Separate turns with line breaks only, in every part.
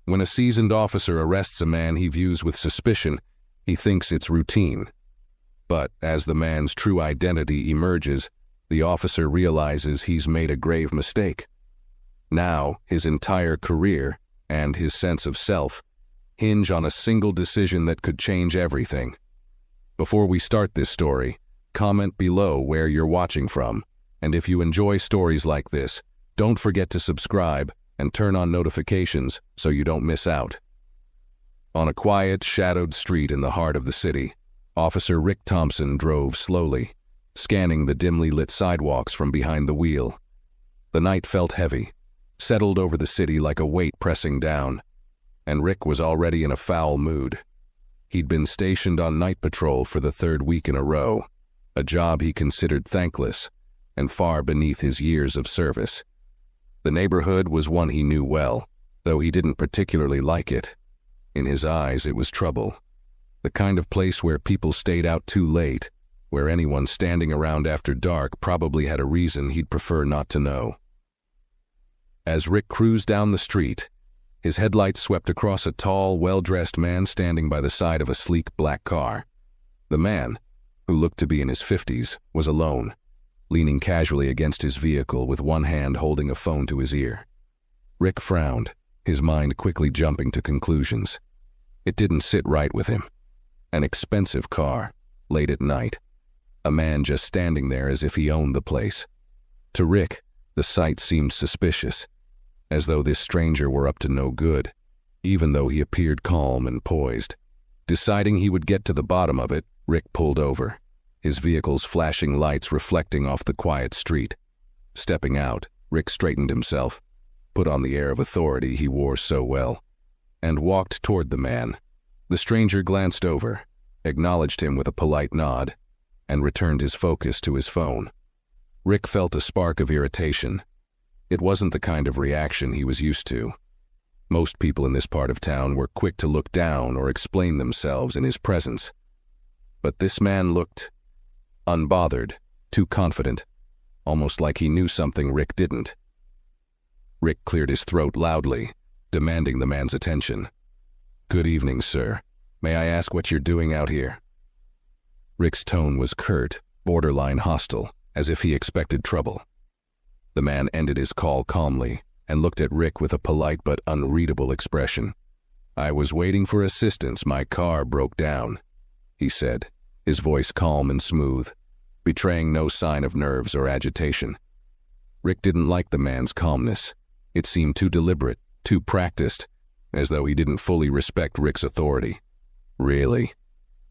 When a seasoned officer arrests a man he views with suspicion, he thinks it's routine. But as the man's true identity emerges, the officer realizes he's made a grave mistake. Now, his entire career and his sense of self hinge on a single decision that could change everything. Before we start this story, comment below where you're watching from, and if you enjoy stories like this, don't forget to subscribe and turn on notifications so you don't miss out. On a quiet, shadowed street in the heart of the city, Officer Rick Thompson drove slowly, scanning the dimly lit sidewalks from behind the wheel. The night felt heavy, settled over the city like a weight pressing down, and Rick was already in a foul mood. He'd been stationed on night patrol for the third week in a row, a job he considered thankless and far beneath his years of service. The neighborhood was one he knew well, though he didn't particularly like it. In his eyes, it was trouble. The kind of place where people stayed out too late, where anyone standing around after dark probably had a reason he'd prefer not to know. As Rick cruised down the street, his headlights swept across a tall, well-dressed man standing by the side of a sleek black car. The man, who looked to be in his 50s, was alone, leaning casually against his vehicle with one hand holding a phone to his ear. Rick frowned, his mind quickly jumping to conclusions. It didn't sit right with him. An expensive car, late at night. A man just standing there as if he owned the place. To Rick, the sight seemed suspicious, as though this stranger were up to no good, even though he appeared calm and poised. Deciding he would get to the bottom of it, Rick pulled over, his vehicle's flashing lights reflecting off the quiet street. Stepping out, Rick straightened himself, put on the air of authority he wore so well, and walked toward the man. The stranger glanced over, acknowledged him with a polite nod, and returned his focus to his phone. Rick felt a spark of irritation. It wasn't the kind of reaction he was used to. Most people in this part of town were quick to look down or explain themselves in his presence. But this man looked unbothered, too confident, almost like he knew something Rick didn't. Rick cleared his throat loudly, demanding the man's attention. "Good evening, sir. May I ask what you're doing out here?" Rick's tone was curt, borderline hostile, as if he expected trouble. The man ended his call calmly and looked at Rick with a polite but unreadable expression. "I was waiting for assistance. My car broke down," he said, his voice calm and smooth, betraying no sign of nerves or agitation. Rick didn't like the man's calmness. It seemed too deliberate, too practiced, as though he didn't fully respect Rick's authority. "Really?"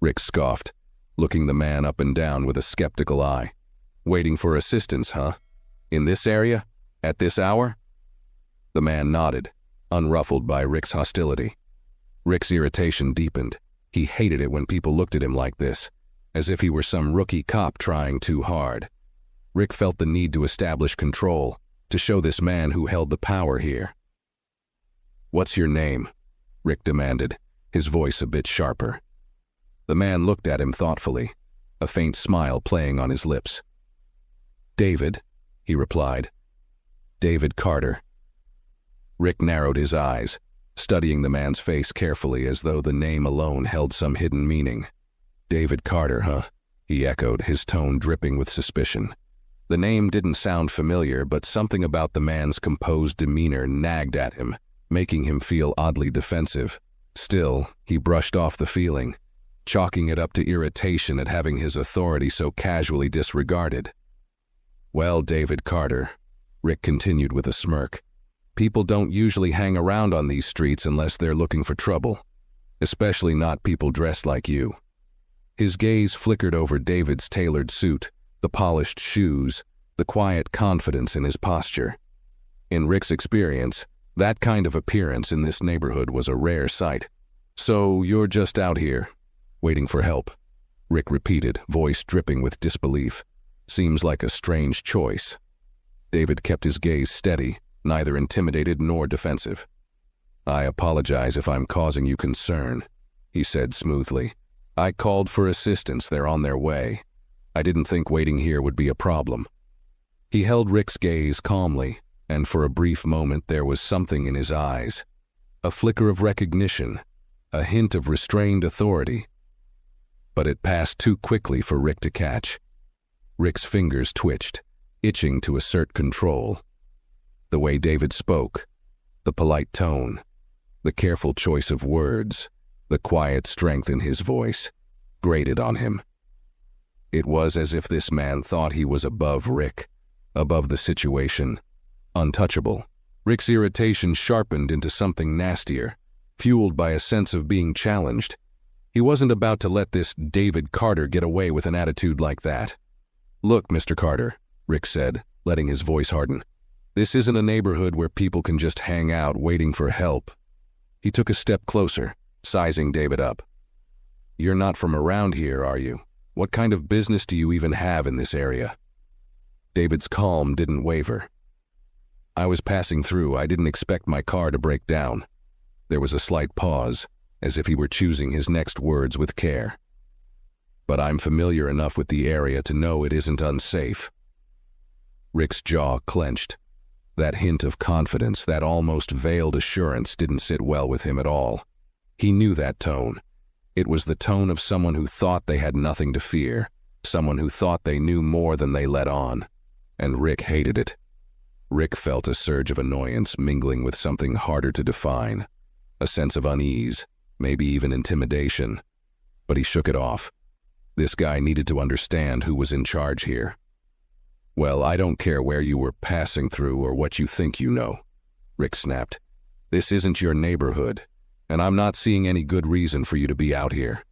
Rick scoffed, looking the man up and down with a skeptical eye. "Waiting for assistance, huh? In this area? At this hour?" The man nodded, unruffled by Rick's hostility. Rick's irritation deepened. He hated it when people looked at him like this, as if he were some rookie cop trying too hard. Rick felt the need to establish control, to show this man who held the power here. "What's your name?" Rick demanded, his voice a bit sharper. The man looked at him thoughtfully, a faint smile playing on his lips. "David," he replied. "David Carter." Rick narrowed his eyes, studying the man's face carefully as though the name alone held some hidden meaning. "David Carter, huh?" he echoed, his tone dripping with suspicion. The name didn't sound familiar, but something about the man's composed demeanor nagged at him, making him feel oddly defensive. Still, he brushed off the feeling, chalking it up to irritation at having his authority so casually disregarded. "Well, David Carter," Rick continued with a smirk, "people don't usually hang around on these streets unless they're looking for trouble, especially not people dressed like you." His gaze flickered over David's tailored suit, the polished shoes, the quiet confidence in his posture. In Rick's experience, that kind of appearance in this neighborhood was a rare sight. "So you're just out here, waiting for help," Rick repeated, voice dripping with disbelief. "Seems like a strange choice." David kept his gaze steady, neither intimidated nor defensive. "I apologize if I'm causing you concern," he said smoothly. "I called for assistance. They're on their way. I didn't think waiting here would be a problem." He held Rick's gaze calmly, and for a brief moment there was something in his eyes. A flicker of recognition, a hint of restrained authority. But it passed too quickly for Rick to catch. Rick's fingers twitched, itching to assert control. The way David spoke, the polite tone, the careful choice of words, the quiet strength in his voice, grated on him. It was as if this man thought he was above Rick, above the situation, untouchable. Rick's irritation sharpened into something nastier, fueled by a sense of being challenged. He wasn't about to let this David Carter get away with an attitude like that. "Look, Mr. Carter," Rick said, letting his voice harden. "This isn't a neighborhood where people can just hang out waiting for help." He took a step closer, sizing David up. "You're not from around here, are you? What kind of business do you even have in this area?" David's calm didn't waver. "I was passing through. I didn't expect my car to break down." There was a slight pause, as if he were choosing his next words with care. "But I'm familiar enough with the area to know it isn't unsafe." Rick's jaw clenched. That hint of confidence, that almost veiled assurance, didn't sit well with him at all. He knew that tone. It was the tone of someone who thought they had nothing to fear, someone who thought they knew more than they let on. And Rick hated it. Rick felt a surge of annoyance mingling with something harder to define, a sense of unease, maybe even intimidation. But he shook it off. This guy needed to understand who was in charge here. "Well, I don't care where you were passing through or what you think you know," Rick snapped. "This isn't your neighborhood, and I'm not seeing any good reason for you to be out here."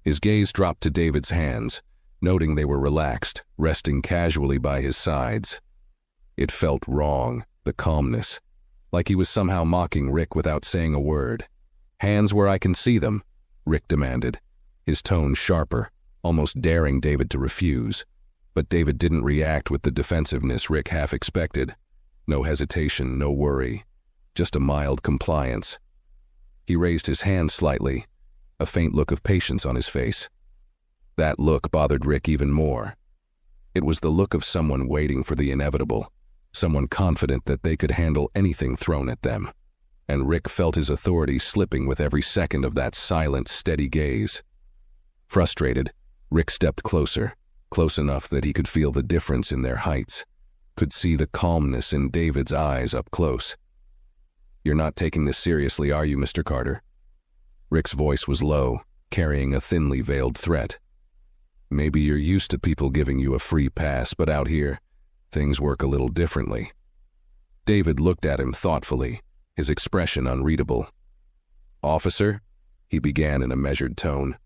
His gaze dropped to David's hands, noting they were relaxed, resting casually by his sides. It felt wrong, the calmness, like he was somehow mocking Rick without saying a word. "Hands where I can see them," Rick demanded, his tone sharper, almost daring David to refuse. But David didn't react with the defensiveness Rick half expected. No hesitation, no worry, just a mild compliance. He raised his hand slightly, a faint look of patience on his face. That look bothered Rick even more. It was the look of someone waiting for the inevitable, someone confident that they could handle anything thrown at them. And Rick felt his authority slipping with every second of that silent, steady gaze. Frustrated, Rick stepped closer, close enough that he could feel the difference in their heights, could see the calmness in David's eyes up close. "You're not taking this seriously, are you, Mr. Carter?" Rick's voice was low, carrying a thinly veiled threat. "Maybe you're used to people giving you a free pass, but out here, things work a little differently." David looked at him thoughtfully, his expression unreadable. "Officer," he began in a measured tone,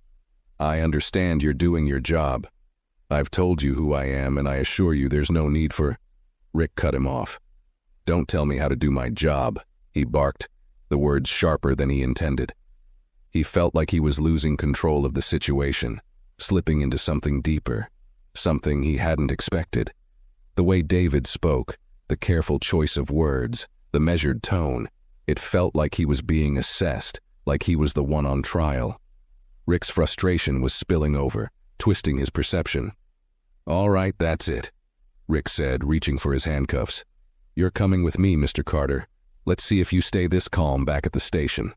"I understand you're doing your job. I've told you who I am, and I assure you there's no need for—" Rick cut him off. "Don't tell me how to do my job," he barked, the words sharper than he intended. He felt like he was losing control of the situation, slipping into something deeper, something he hadn't expected. The way David spoke, the careful choice of words, the measured tone, it felt like he was being assessed, like he was the one on trial. Rick's frustration was spilling over, twisting his perception. "All right, that's it," Rick said, reaching for his handcuffs. "You're coming with me, Mr. Carter. Let's see if you stay this calm back at the station."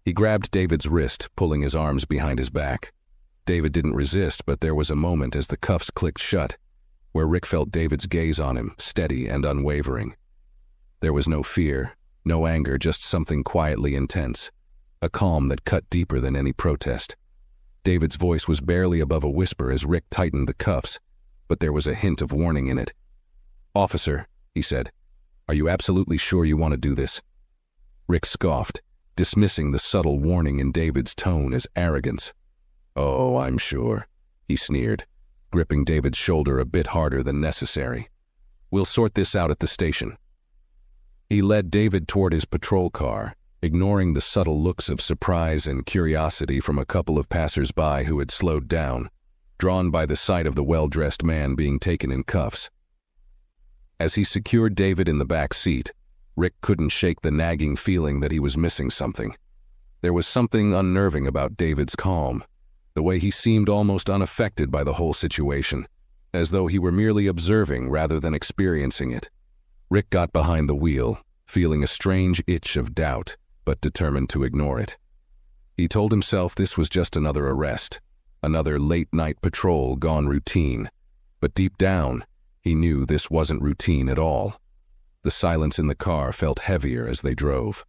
He grabbed David's wrist, pulling his arms behind his back. David didn't resist, but there was a moment as the cuffs clicked shut, where Rick felt David's gaze on him, steady and unwavering. There was no fear, no anger, just something quietly intense, a calm that cut deeper than any protest. David's voice was barely above a whisper as Rick tightened the cuffs, but there was a hint of warning in it. "Officer," he said, "are you absolutely sure you want to do this?" Rick scoffed, dismissing the subtle warning in David's tone as arrogance. "Oh, I'm sure," he sneered, gripping David's shoulder a bit harder than necessary. "We'll sort this out at the station." He led David toward his patrol car, ignoring the subtle looks of surprise and curiosity from a couple of passers-by who had slowed down, drawn by the sight of the well-dressed man being taken in cuffs. As he secured David in the back seat, Rick couldn't shake the nagging feeling that he was missing something. There was something unnerving about David's calm, the way he seemed almost unaffected by the whole situation, as though he were merely observing rather than experiencing it. Rick got behind the wheel, feeling a strange itch of doubt, but determined to ignore it. He told himself this was just another arrest, another late-night patrol gone routine, but deep down, he knew this wasn't routine at all. The silence in the car felt heavier as they drove.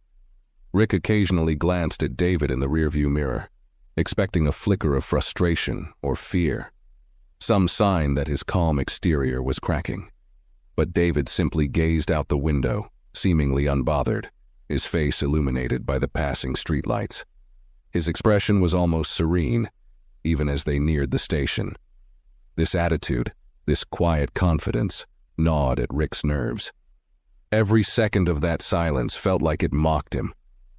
Rick occasionally glanced at David in the rearview mirror, expecting a flicker of frustration or fear, some sign that his calm exterior was cracking. But David simply gazed out the window, seemingly unbothered, his face illuminated by the passing streetlights. His expression was almost serene, even as they neared the station. This attitude, this quiet confidence, gnawed at Rick's nerves. Every second of that silence felt like it mocked him,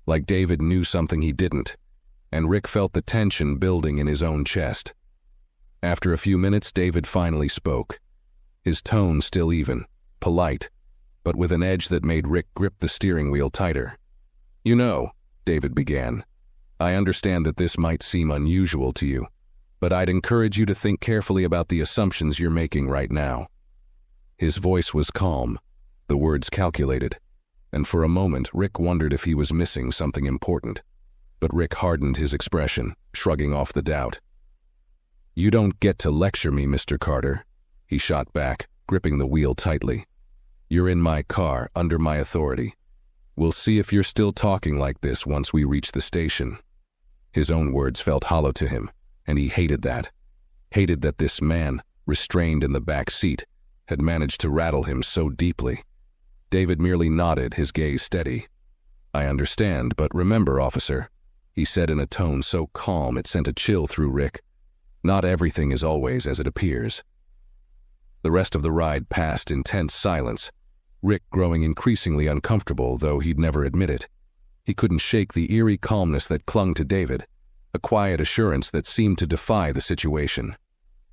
like David knew something he didn't, and Rick felt the tension building in his own chest. After a few minutes, David finally spoke, his tone still even, polite, but with an edge that made Rick grip the steering wheel tighter. "You know," David began, "I understand that this might seem unusual to you, but I'd encourage you to think carefully about the assumptions you're making right now." His voice was calm, the words calculated, and for a moment Rick wondered if he was missing something important. But Rick hardened his expression, shrugging off the doubt. "You don't get to lecture me, Mr. Carter," he shot back, gripping the wheel tightly. "You're in my car, under my authority. We'll see if you're still talking like this once we reach the station." His own words felt hollow to him, and he hated that. Hated that this man, restrained in the back seat, had managed to rattle him so deeply. David merely nodded, his gaze steady. "I understand, but remember, officer," he said in a tone so calm it sent a chill through Rick, "not everything is always as it appears." The rest of the ride passed in tense silence, Rick growing increasingly uncomfortable, though he'd never admit it. He couldn't shake the eerie calmness that clung to David, a quiet assurance that seemed to defy the situation.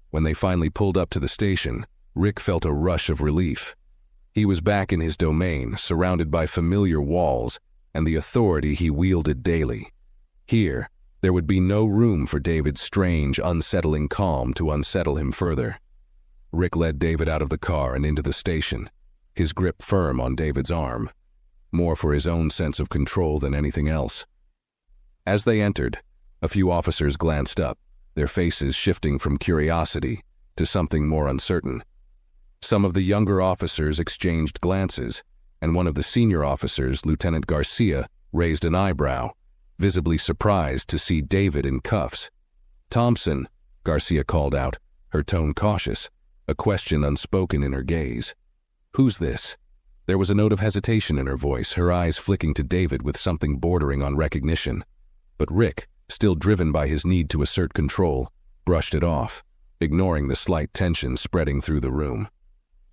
When they finally pulled up to the station, Rick felt a rush of relief. He was back in his domain, surrounded by familiar walls and the authority he wielded daily. Here, there would be no room for David's strange, unsettling calm to unsettle him further. Rick led David out of the car and into the station, his grip firm on David's arm, more for his own sense of control than anything else. As they entered, a few officers glanced up, their faces shifting from curiosity to something more uncertain. Some of the younger officers exchanged glances, and one of the senior officers, Lieutenant Garcia, raised an eyebrow, visibly surprised to see David in cuffs. "Thompson," Garcia called out, her tone cautious, a question unspoken in her gaze. "Who's this?" There was a note of hesitation in her voice, her eyes flicking to David with something bordering on recognition. But Rick, still driven by his need to assert control, brushed it off, ignoring the slight tension spreading through the room.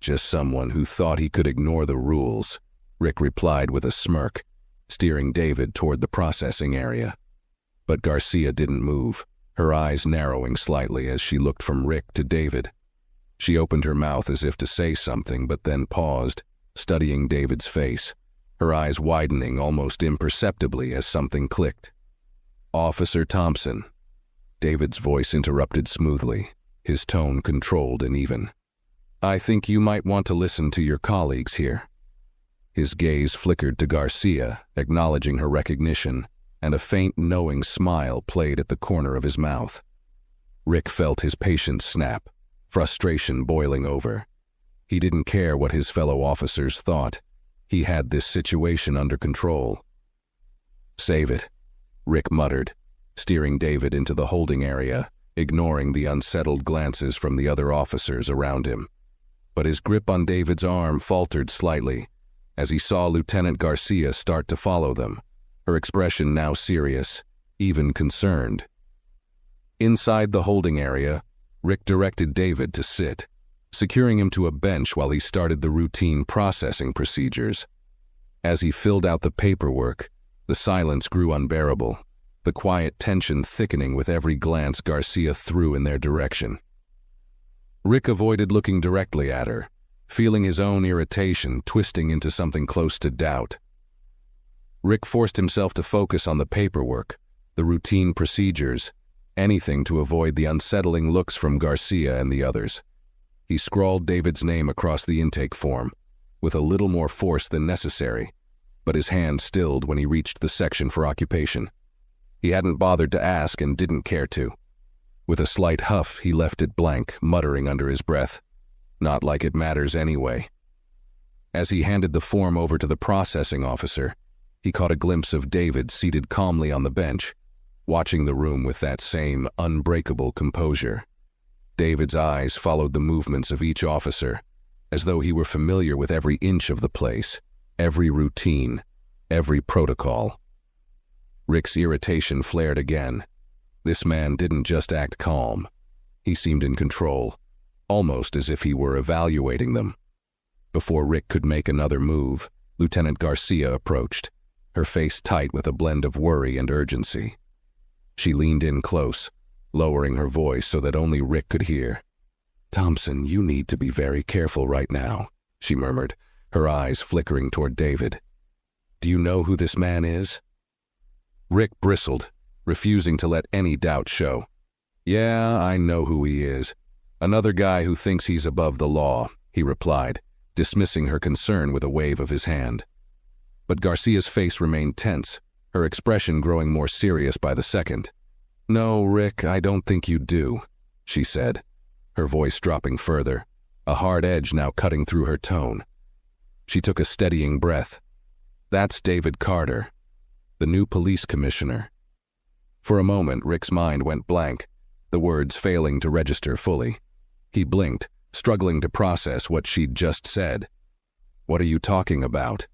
"Just someone who thought he could ignore the rules," Rick replied with a smirk, steering David toward the processing area. But Garcia didn't move, her eyes narrowing slightly as she looked from Rick to David. She opened her mouth as if to say something, but then paused, studying David's face, her eyes widening almost imperceptibly as something clicked. "Officer Thompson." David's voice interrupted smoothly, his tone controlled and even. "I think you might want to listen to your colleagues here." His gaze flickered to Garcia, acknowledging her recognition, and a faint knowing smile played at the corner of his mouth. Rick felt his patience snap, frustration boiling over. He didn't care what his fellow officers thought. He had this situation under control. "Save it," Rick muttered, steering David into the holding area, ignoring the unsettled glances from the other officers around him. But his grip on David's arm faltered slightly as he saw Lieutenant Garcia start to follow them, her expression now serious, even concerned. Inside the holding area, Rick directed David to sit, securing him to a bench while he started the routine processing procedures. As he filled out the paperwork, the silence grew unbearable, the quiet tension thickening with every glance Garcia threw in their direction. Rick avoided looking directly at her, feeling his own irritation twisting into something close to doubt. Rick forced himself to focus on the paperwork, the routine procedures, anything to avoid the unsettling looks from Garcia and the others. He scrawled David's name across the intake form, with a little more force than necessary, but his hand stilled when he reached the section for occupation. He hadn't bothered to ask and didn't care to. With a slight huff, he left it blank, muttering under his breath, "Not like it matters anyway." As he handed the form over to the processing officer, he caught a glimpse of David seated calmly on the bench, watching the room with that same unbreakable composure. David's eyes followed the movements of each officer, as though he were familiar with every inch of the place, every routine, every protocol. Rick's irritation flared again. This man didn't just act calm. He seemed in control, almost as if he were evaluating them. Before Rick could make another move, Lieutenant Garcia approached, her face tight with a blend of worry and urgency. She leaned in close, lowering her voice so that only Rick could hear. "Thompson, you need to be very careful right now," she murmured, her eyes flickering toward David. "Do you know who this man is?" Rick bristled, refusing to let any doubt show. "Yeah, I know who he is. Another guy who thinks he's above the law," he replied, dismissing her concern with a wave of his hand. But Garcia's face remained tense, her expression growing more serious by the second. "No, Rick, I don't think you do," she said, her voice dropping further, a hard edge now cutting through her tone. She took a steadying breath. "That's David Carter, the new police commissioner." For a moment, Rick's mind went blank, the words failing to register fully. He blinked, struggling to process what she'd just said. "What are you talking about?"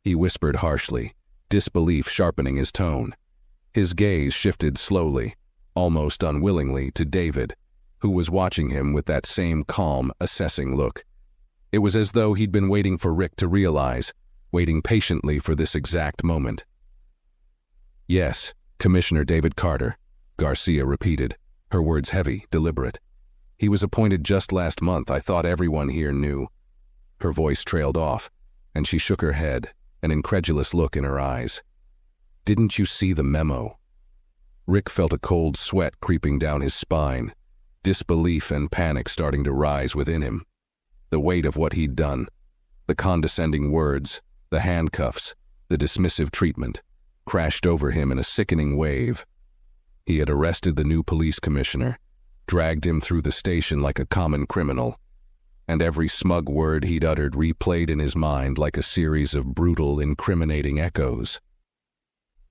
he whispered harshly, disbelief sharpening his tone. His gaze shifted slowly, almost unwillingly, to David, who was watching him with that same calm, assessing look. It was as though he'd been waiting for Rick to realize, waiting patiently for this exact moment. "Yes, Commissioner David Carter," Garcia repeated, her words heavy, deliberate. "He was appointed just last month. I thought everyone here knew." Her voice trailed off, and she shook her head, an incredulous look in her eyes. "Didn't you see the memo?" Rick felt a cold sweat creeping down his spine, disbelief and panic starting to rise within him. The weight of what he'd done, the condescending words, the handcuffs, the dismissive treatment, crashed over him in a sickening wave. He had arrested the new police commissioner, dragged him through the station like a common criminal, and every smug word he'd uttered replayed in his mind like a series of brutal, incriminating echoes.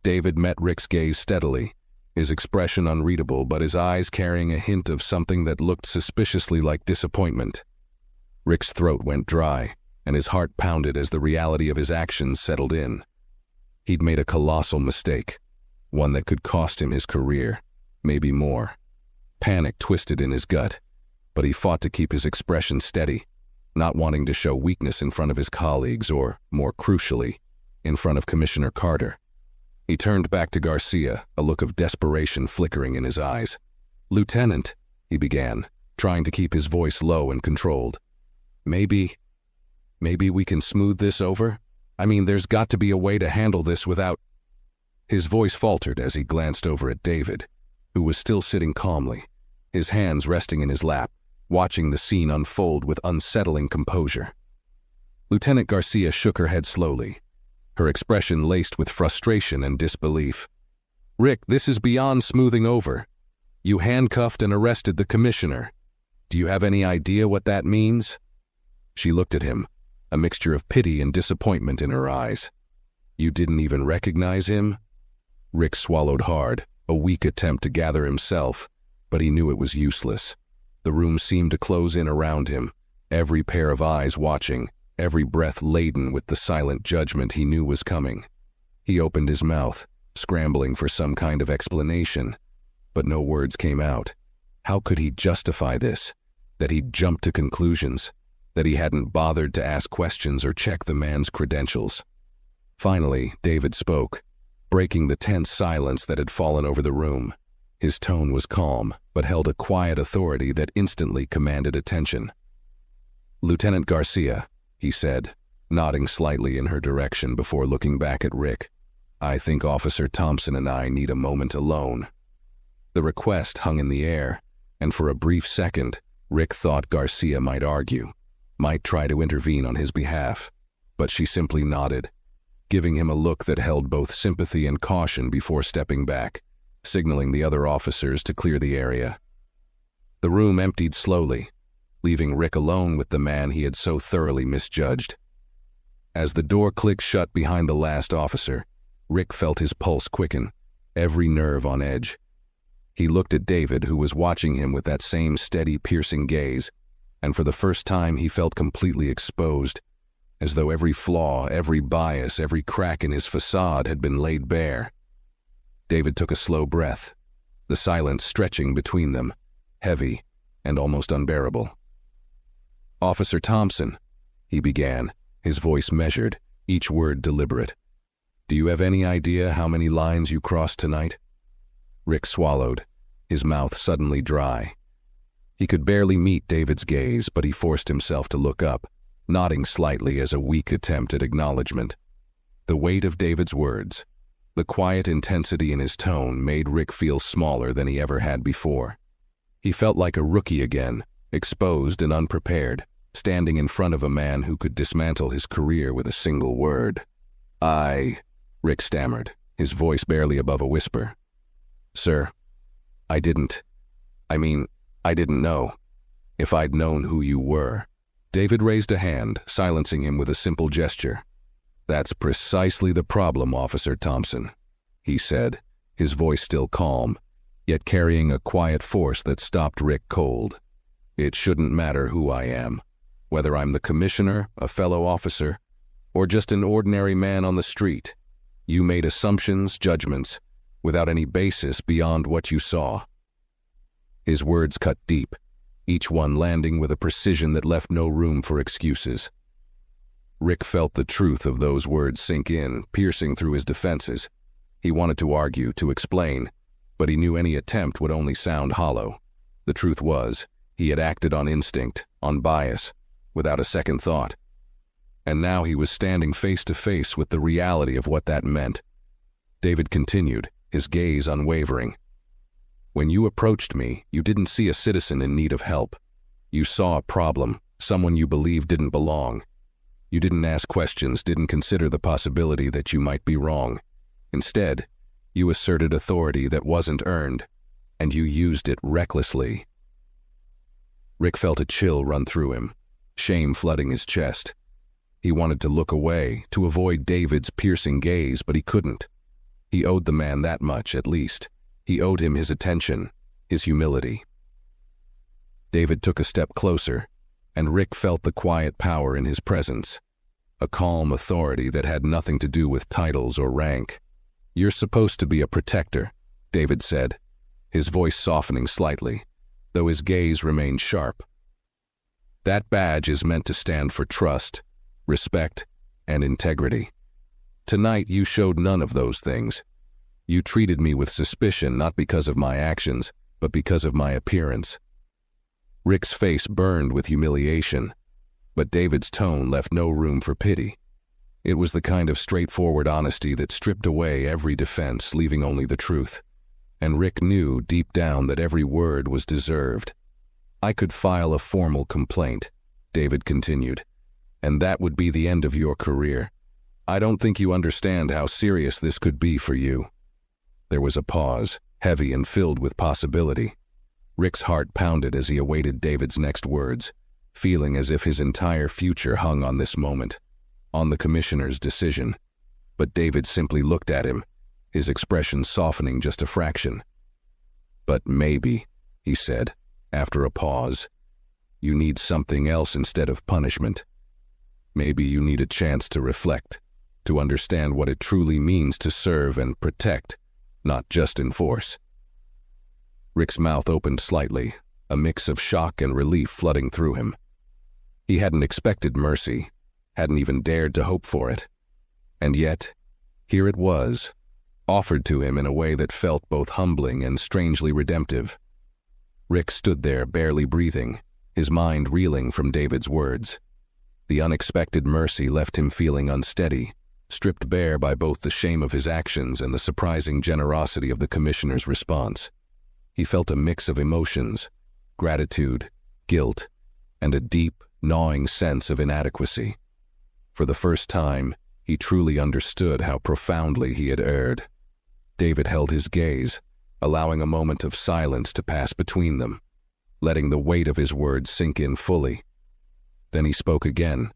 David met Rick's gaze steadily, his expression unreadable but his eyes carrying a hint of something that looked suspiciously like disappointment. Rick's throat went dry, and his heart pounded as the reality of his actions settled in. He'd made a colossal mistake, one that could cost him his career, maybe more. Panic twisted in his gut, but he fought to keep his expression steady, not wanting to show weakness in front of his colleagues or, more crucially, in front of Commissioner Carter. He turned back to Garcia, a look of desperation flickering in his eyes. "Lieutenant," he began, trying to keep his voice low and controlled. Maybe we can smooth this over? I mean, there's got to be a way to handle this without—" His voice faltered as he glanced over at David, who was still sitting calmly, his hands resting in his lap, watching the scene unfold with unsettling composure. Lieutenant Garcia shook her head slowly, her expression laced with frustration and disbelief. "Rick, this is beyond smoothing over. You handcuffed and arrested the commissioner. Do you have any idea what that means?" She looked at him, a mixture of pity and disappointment in her eyes. "You didn't even recognize him?" Rick swallowed hard, a weak attempt to gather himself, but he knew it was useless. The room seemed to close in around him, every pair of eyes watching, every breath laden with the silent judgment he knew was coming. He opened his mouth, scrambling for some kind of explanation, but no words came out. How could he justify this? That he'd jumped to conclusions? That he hadn't bothered to ask questions or check the man's credentials? Finally, David spoke, breaking the tense silence that had fallen over the room. His tone was calm, but held a quiet authority that instantly commanded attention. "Lieutenant Garcia," he said, nodding slightly in her direction before looking back at Rick, "I think Officer Thompson and I need a moment alone." The request hung in the air, and for a brief second, Rick thought Garcia might argue, might try to intervene on his behalf, but she simply nodded. giving him a look that held both sympathy and caution before stepping back, signaling the other officers to clear the area. The room emptied slowly, leaving Rick alone with the man he had so thoroughly misjudged. As the door clicked shut behind the last officer, Rick felt his pulse quicken, every nerve on edge. He looked at David, who was watching him with that same steady, piercing gaze, and for the first time he felt completely exposed, as though every flaw, every bias, every crack in his facade had been laid bare. David took a slow breath, the silence stretching between them, heavy and almost unbearable. "Officer Thompson," he began, his voice measured, each word deliberate. "Do you have any idea how many lines you crossed tonight?" Rick swallowed, his mouth suddenly dry. He could barely meet David's gaze, but he forced himself to look up, nodding slightly as a weak attempt at acknowledgement. The weight of David's words, the quiet intensity in his tone, made Rick feel smaller than he ever had before. He felt like a rookie again, exposed and unprepared, standing in front of a man who could dismantle his career with a single word. Rick stammered, his voice barely above a whisper. "Sir, I didn't know. If I'd known who you were." David raised a hand, silencing him with a simple gesture. "That's precisely the problem, Officer Thompson," he said, his voice still calm, yet carrying a quiet force that stopped Rick cold. "It shouldn't matter who I am, whether I'm the commissioner, a fellow officer, or just an ordinary man on the street. You made assumptions, judgments, without any basis beyond what you saw." His words cut deep, each one landing with a precision that left no room for excuses. Rick felt the truth of those words sink in, piercing through his defenses. He wanted to argue, to explain, but he knew any attempt would only sound hollow. The truth was, he had acted on instinct, on bias, without a second thought. And now he was standing face to face with the reality of what that meant. David continued, his gaze unwavering. "When you approached me, you didn't see a citizen in need of help. You saw a problem, someone you believed didn't belong. You didn't ask questions, didn't consider the possibility that you might be wrong. Instead, you asserted authority that wasn't earned, and you used it recklessly." Rick felt a chill run through him, shame flooding his chest. He wanted to look away, to avoid David's piercing gaze, but he couldn't. He owed the man that much, at least. He owed him his attention, his humility. David took a step closer, and Rick felt the quiet power in his presence, a calm authority that had nothing to do with titles or rank. "You're supposed to be a protector," David said, his voice softening slightly, though his gaze remained sharp. "That badge is meant to stand for trust, respect, and integrity. Tonight you showed none of those things. You treated me with suspicion not because of my actions, but because of my appearance." Rick's face burned with humiliation, but David's tone left no room for pity. It was the kind of straightforward honesty that stripped away every defense, leaving only the truth. And Rick knew deep down that every word was deserved. "I could file a formal complaint," David continued, "and that would be the end of your career. I don't think you understand how serious this could be for you." There was a pause, heavy and filled with possibility. Rick's heart pounded as he awaited David's next words, feeling as if his entire future hung on this moment, on the commissioner's decision. But David simply looked at him, his expression softening just a fraction. "But maybe," he said, after a pause, "you need something else instead of punishment. Maybe you need a chance to reflect, to understand what it truly means to serve and protect, not just enforce." Rick's mouth opened slightly, a mix of shock and relief flooding through him. He hadn't expected mercy, hadn't even dared to hope for it. And yet, here it was, offered to him in a way that felt both humbling and strangely redemptive. Rick stood there barely breathing, his mind reeling from David's words. The unexpected mercy left him feeling unsteady, stripped bare by both the shame of his actions and the surprising generosity of the commissioner's response. He felt a mix of emotions, gratitude, guilt, and a deep, gnawing sense of inadequacy. For the first time, he truly understood how profoundly he had erred. David held his gaze, allowing a moment of silence to pass between them, letting the weight of his words sink in fully. Then he spoke again,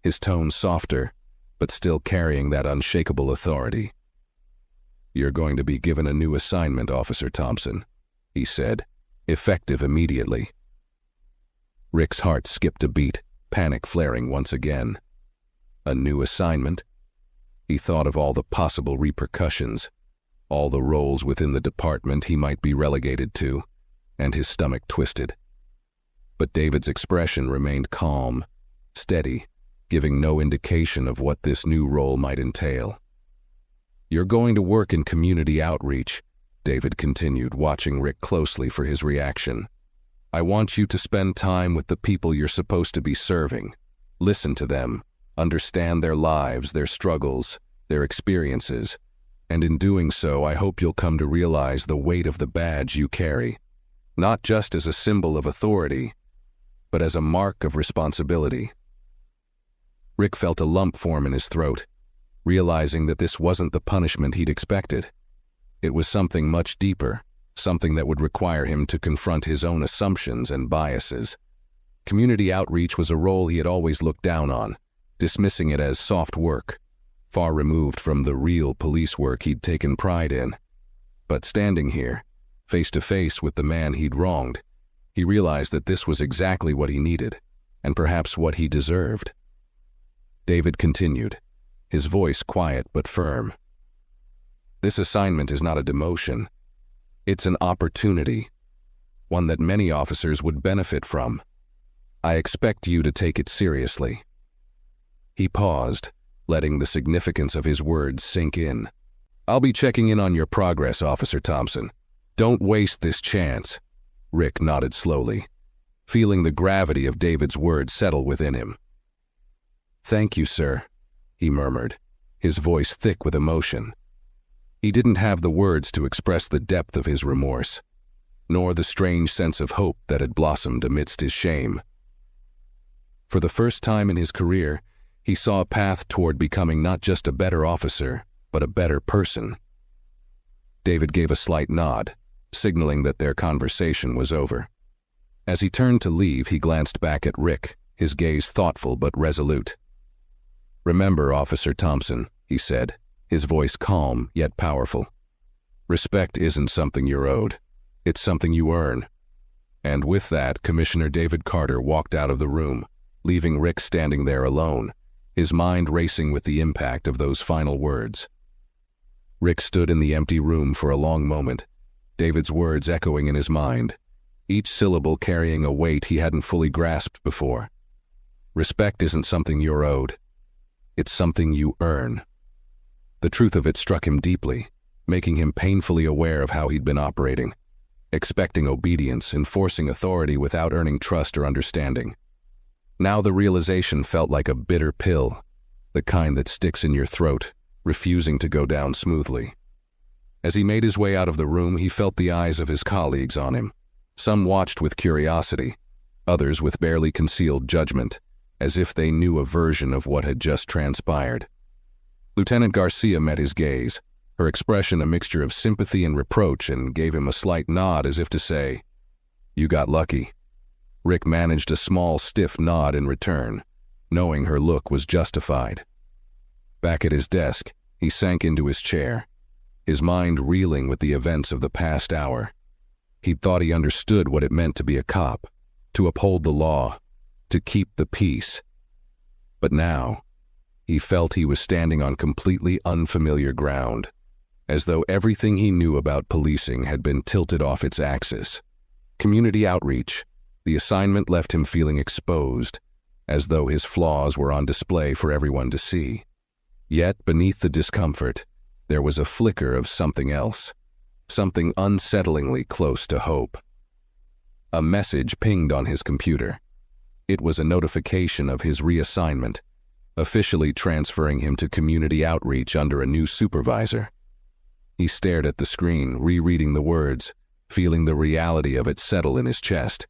his tone softer, but still carrying that unshakable authority. "You're going to be given a new assignment, Officer Thompson," he said, effective immediately. Rick's heart skipped a beat, panic flaring once again. A new assignment? He thought of all the possible repercussions, all the roles within the department he might be relegated to, and his stomach twisted. But David's expression remained calm, steady, giving no indication of what this new role might entail. "You're going to work in community outreach," David continued, watching Rick closely for his reaction. "I want you to spend time with the people you're supposed to be serving. Listen to them, understand their lives, their struggles, their experiences, and in doing so, I hope you'll come to realize the weight of the badge you carry, not just as a symbol of authority, but as a mark of responsibility." Rick felt a lump form in his throat, realizing that this wasn't the punishment he'd expected. It was something much deeper, something that would require him to confront his own assumptions and biases. Community outreach was a role he had always looked down on, dismissing it as soft work, far removed from the real police work he'd taken pride in. But standing here, face to face with the man he'd wronged, he realized that this was exactly what he needed, and perhaps what he deserved. David continued, his voice quiet but firm. "This assignment is not a demotion. It's an opportunity, one that many officers would benefit from. I expect you to take it seriously." He paused, letting the significance of his words sink in. "I'll be checking in on your progress, Officer Thompson. Don't waste this chance." Rick nodded slowly, feeling the gravity of David's words settle within him. "Thank you, sir," he murmured, his voice thick with emotion. He didn't have the words to express the depth of his remorse, nor the strange sense of hope that had blossomed amidst his shame. For the first time in his career, he saw a path toward becoming not just a better officer, but a better person. David gave a slight nod, signaling that their conversation was over. As he turned to leave, he glanced back at Rick, his gaze thoughtful but resolute. "Remember, Officer Thompson," he said, his voice calm yet powerful. "Respect isn't something you're owed. It's something you earn." And with that, Commissioner David Carter walked out of the room, leaving Rick standing there alone, his mind racing with the impact of those final words. Rick stood in the empty room for a long moment, David's words echoing in his mind, each syllable carrying a weight he hadn't fully grasped before. Respect isn't something you're owed. It's something you earn. The truth of it struck him deeply, making him painfully aware of how he'd been operating, expecting obedience, enforcing authority without earning trust or understanding. Now the realization felt like a bitter pill, the kind that sticks in your throat, refusing to go down smoothly. As he made his way out of the room, he felt the eyes of his colleagues on him. Some watched with curiosity, others with barely concealed judgment, as if they knew a version of what had just transpired. Lieutenant Garcia met his gaze, her expression a mixture of sympathy and reproach, and gave him a slight nod as if to say, "You got lucky." Rick managed a small, stiff nod in return, knowing her look was justified. Back at his desk, he sank into his chair, his mind reeling with the events of the past hour. He'd thought he understood what it meant to be a cop, to uphold the law, to keep the peace. But now, he felt he was standing on completely unfamiliar ground, as though everything he knew about policing had been tilted off its axis. Community outreach, the assignment left him feeling exposed, as though his flaws were on display for everyone to see. Yet, beneath the discomfort, there was a flicker of something else, something unsettlingly close to hope. A message pinged on his computer. It was a notification of his reassignment, officially transferring him to community outreach under a new supervisor. He stared at the screen, rereading the words, feeling the reality of it settle in his chest.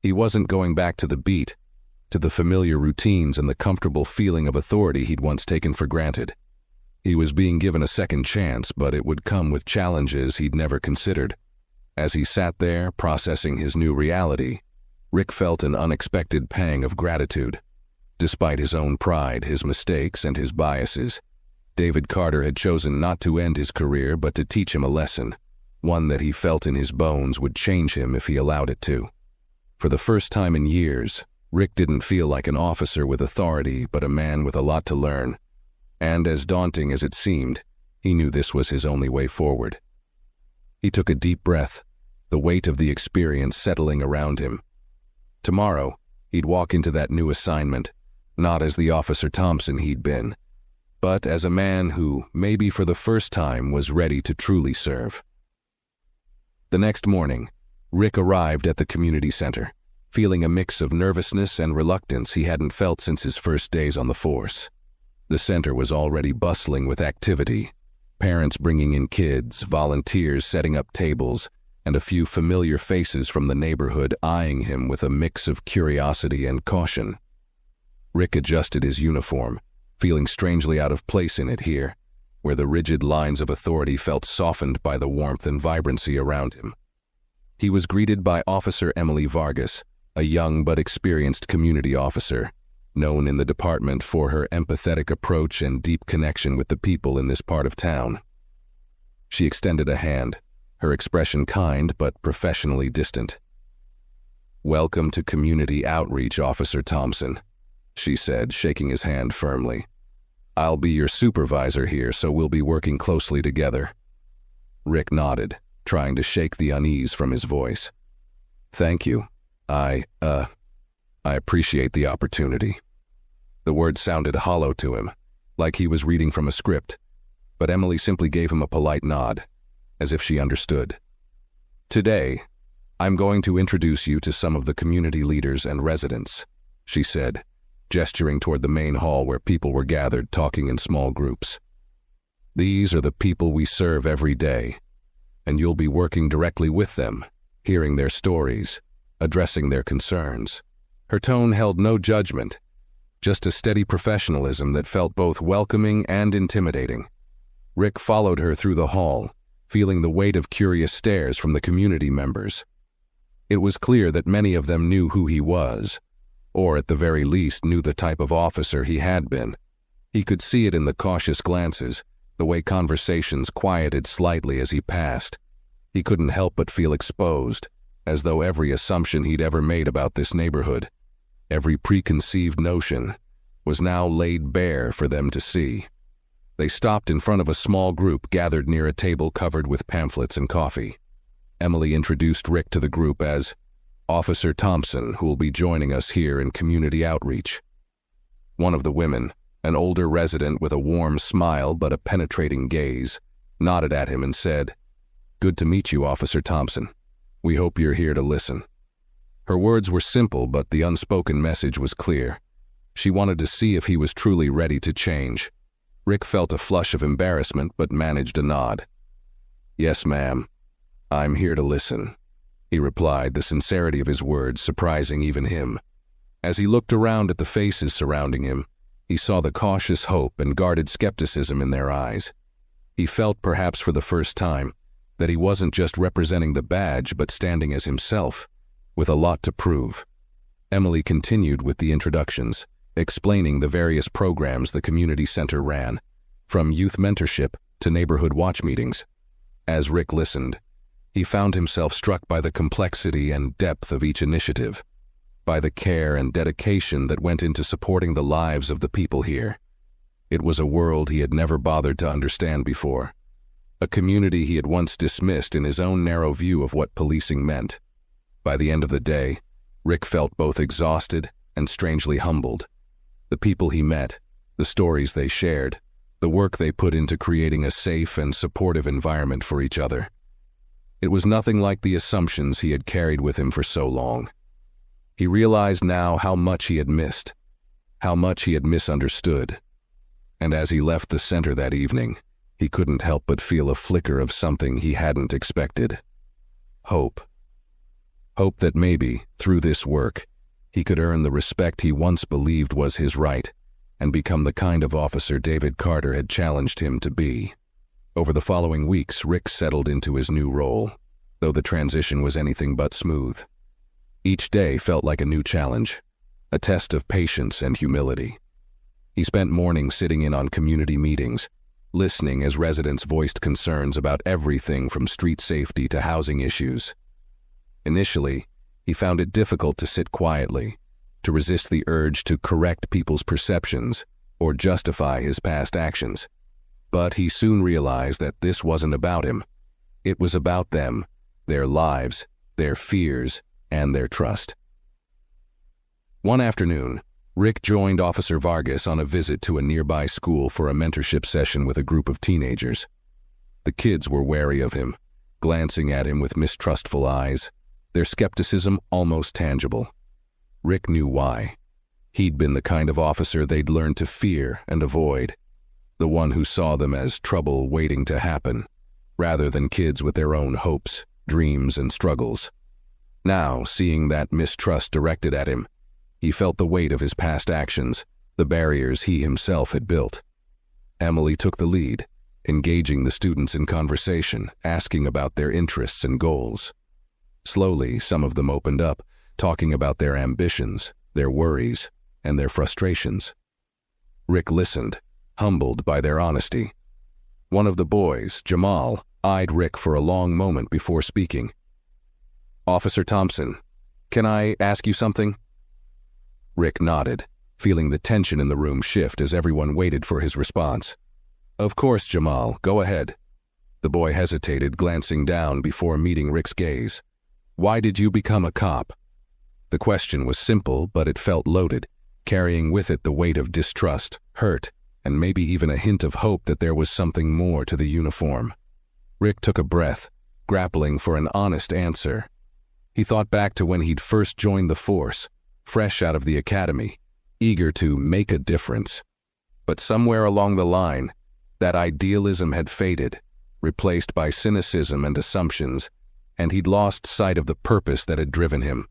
He wasn't going back to the beat, to the familiar routines and the comfortable feeling of authority he'd once taken for granted. He was being given a second chance, but it would come with challenges he'd never considered. As he sat there, processing his new reality, Rick felt an unexpected pang of gratitude. Despite his own pride, his mistakes, and his biases, David Carter had chosen not to end his career but to teach him a lesson, one that he felt in his bones would change him if he allowed it to. For the first time in years, Rick didn't feel like an officer with authority, but a man with a lot to learn. And as daunting as it seemed, he knew this was his only way forward. He took a deep breath, the weight of the experience settling around him. Tomorrow, he'd walk into that new assignment, not as the Officer Thompson he'd been, but as a man who, maybe for the first time, was ready to truly serve. The next morning, Rick arrived at the community center, feeling a mix of nervousness and reluctance he hadn't felt since his first days on the force. The center was already bustling with activity, parents bringing in kids, volunteers setting up tables, and a few familiar faces from the neighborhood eyeing him with a mix of curiosity and caution. Rick adjusted his uniform, feeling strangely out of place in it here, where the rigid lines of authority felt softened by the warmth and vibrancy around him. He was greeted by Officer Emily Vargas, a young but experienced community officer, known in the department for her empathetic approach and deep connection with the people in this part of town. She extended a hand, her expression kind but professionally distant. "Welcome to Community Outreach, Officer Thompson," she said, shaking his hand firmly. "I'll be your supervisor here, so we'll be working closely together." Rick nodded, trying to shake the unease from his voice. "Thank you. I appreciate the opportunity." The words sounded hollow to him, like he was reading from a script, but Emily simply gave him a polite nod, as if she understood. "Today, I'm going to introduce you to some of the community leaders and residents," she said, gesturing toward the main hall where people were gathered talking in small groups. "These are the people we serve every day, and you'll be working directly with them, hearing their stories, addressing their concerns." Her tone held no judgment, just a steady professionalism that felt both welcoming and intimidating. Rick followed her through the hall, feeling the weight of curious stares from the community members. It was clear that many of them knew who he was, or at the very least knew the type of officer he had been. He could see it in the cautious glances, the way conversations quieted slightly as he passed. He couldn't help but feel exposed, as though every assumption he'd ever made about this neighborhood, every preconceived notion, was now laid bare for them to see. They stopped in front of a small group gathered near a table covered with pamphlets and coffee. Emily introduced Rick to the group as Officer Thompson, who will be joining us here in community outreach. One of the women, an older resident with a warm smile but a penetrating gaze, nodded at him and said, "Good to meet you, Officer Thompson. We hope you're here to listen." Her words were simple, but the unspoken message was clear. She wanted to see if he was truly ready to change. Rick felt a flush of embarrassment but managed a nod. "Yes, ma'am. I'm here to listen," he replied, the sincerity of his words surprising even him. As he looked around at the faces surrounding him, he saw the cautious hope and guarded skepticism in their eyes. He felt, perhaps for the first time, that he wasn't just representing the badge but standing as himself, with a lot to prove. Emily continued with the introductions, explaining the various programs the community center ran, from youth mentorship to neighborhood watch meetings. As Rick listened, he found himself struck by the complexity and depth of each initiative, by the care and dedication that went into supporting the lives of the people here. It was a world he had never bothered to understand before, a community he had once dismissed in his own narrow view of what policing meant. By the end of the day, Rick felt both exhausted and strangely humbled. The people he met, the stories they shared, the work they put into creating a safe and supportive environment for each other. It was nothing like the assumptions he had carried with him for so long. He realized now how much he had missed, how much he had misunderstood. And as he left the center that evening, he couldn't help but feel a flicker of something he hadn't expected. Hope. Hope that maybe, through this work, He could earn the respect he once believed was his right, and become the kind of officer David Carter had challenged him to be. Over the following weeks, Rick settled into his new role, though the transition was anything but smooth. Each day felt like a new challenge, a test of patience and humility. He spent mornings sitting in on community meetings, listening as residents voiced concerns about everything from street safety to housing issues. Initially, he found it difficult to sit quietly, to resist the urge to correct people's perceptions or justify his past actions. But he soon realized that this wasn't about him. It was about them, their lives, their fears, and their trust. One afternoon, Rick joined Officer Vargas on a visit to a nearby school for a mentorship session with a group of teenagers. The kids were wary of him, glancing at him with mistrustful eyes, their skepticism almost tangible. Rick knew why. He'd been the kind of officer they'd learned to fear and avoid, the one who saw them as trouble waiting to happen, rather than kids with their own hopes, dreams, and struggles. Now, seeing that mistrust directed at him, he felt the weight of his past actions, the barriers he himself had built. Emily took the lead, engaging the students in conversation, asking about their interests and goals. Slowly, some of them opened up, talking about their ambitions, their worries, and their frustrations. Rick listened, humbled by their honesty. One of the boys, Jamal, eyed Rick for a long moment before speaking. "Officer Thompson, can I ask you something?" Rick nodded, feeling the tension in the room shift as everyone waited for his response. "Of course, Jamal, go ahead." The boy hesitated, glancing down before meeting Rick's gaze. "Why did you become a cop?" The question was simple, but it felt loaded, carrying with it the weight of distrust, hurt, and maybe even a hint of hope that there was something more to the uniform. Rick took a breath, grappling for an honest answer. He thought back to when he'd first joined the force, fresh out of the academy, eager to make a difference. But somewhere along the line, that idealism had faded, replaced by cynicism and assumptions, and he'd lost sight of the purpose that had driven him.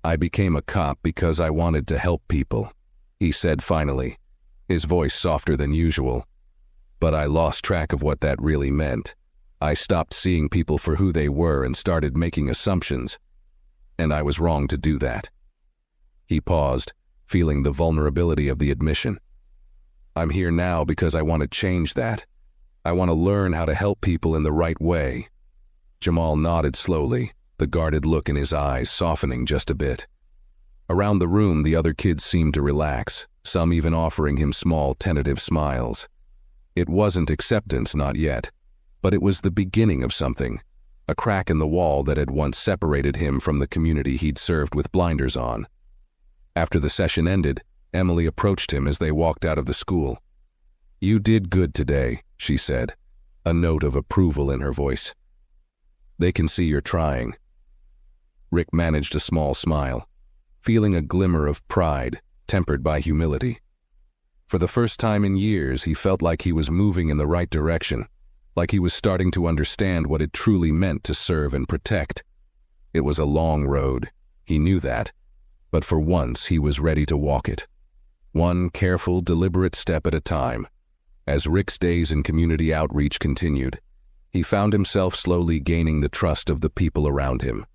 "I became a cop because I wanted to help people," he said finally, his voice softer than usual. "But I lost track of what that really meant. I stopped seeing people for who they were and started making assumptions, and I was wrong to do that." He paused, feeling the vulnerability of the admission. "I'm here now because I want to change that. I want to learn how to help people in the right way." Jamal nodded slowly, the guarded look in his eyes softening just a bit. Around the room, the other kids seemed to relax, some even offering him small, tentative smiles. It wasn't acceptance, not yet, but it was the beginning of something, a crack in the wall that had once separated him from the community he'd served with blinders on. After the session ended, Emily approached him as they walked out of the school. "You did good today," she said, a note of approval in her voice. "They can see you're trying." Rick managed a small smile, feeling a glimmer of pride, tempered by humility. For the first time in years, he felt like he was moving in the right direction, like he was starting to understand what it truly meant to serve and protect. It was a long road, he knew that, but for once he was ready to walk it. One careful, deliberate step at a time. As Rick's days in community outreach continued, he found himself slowly gaining the trust of the people around him.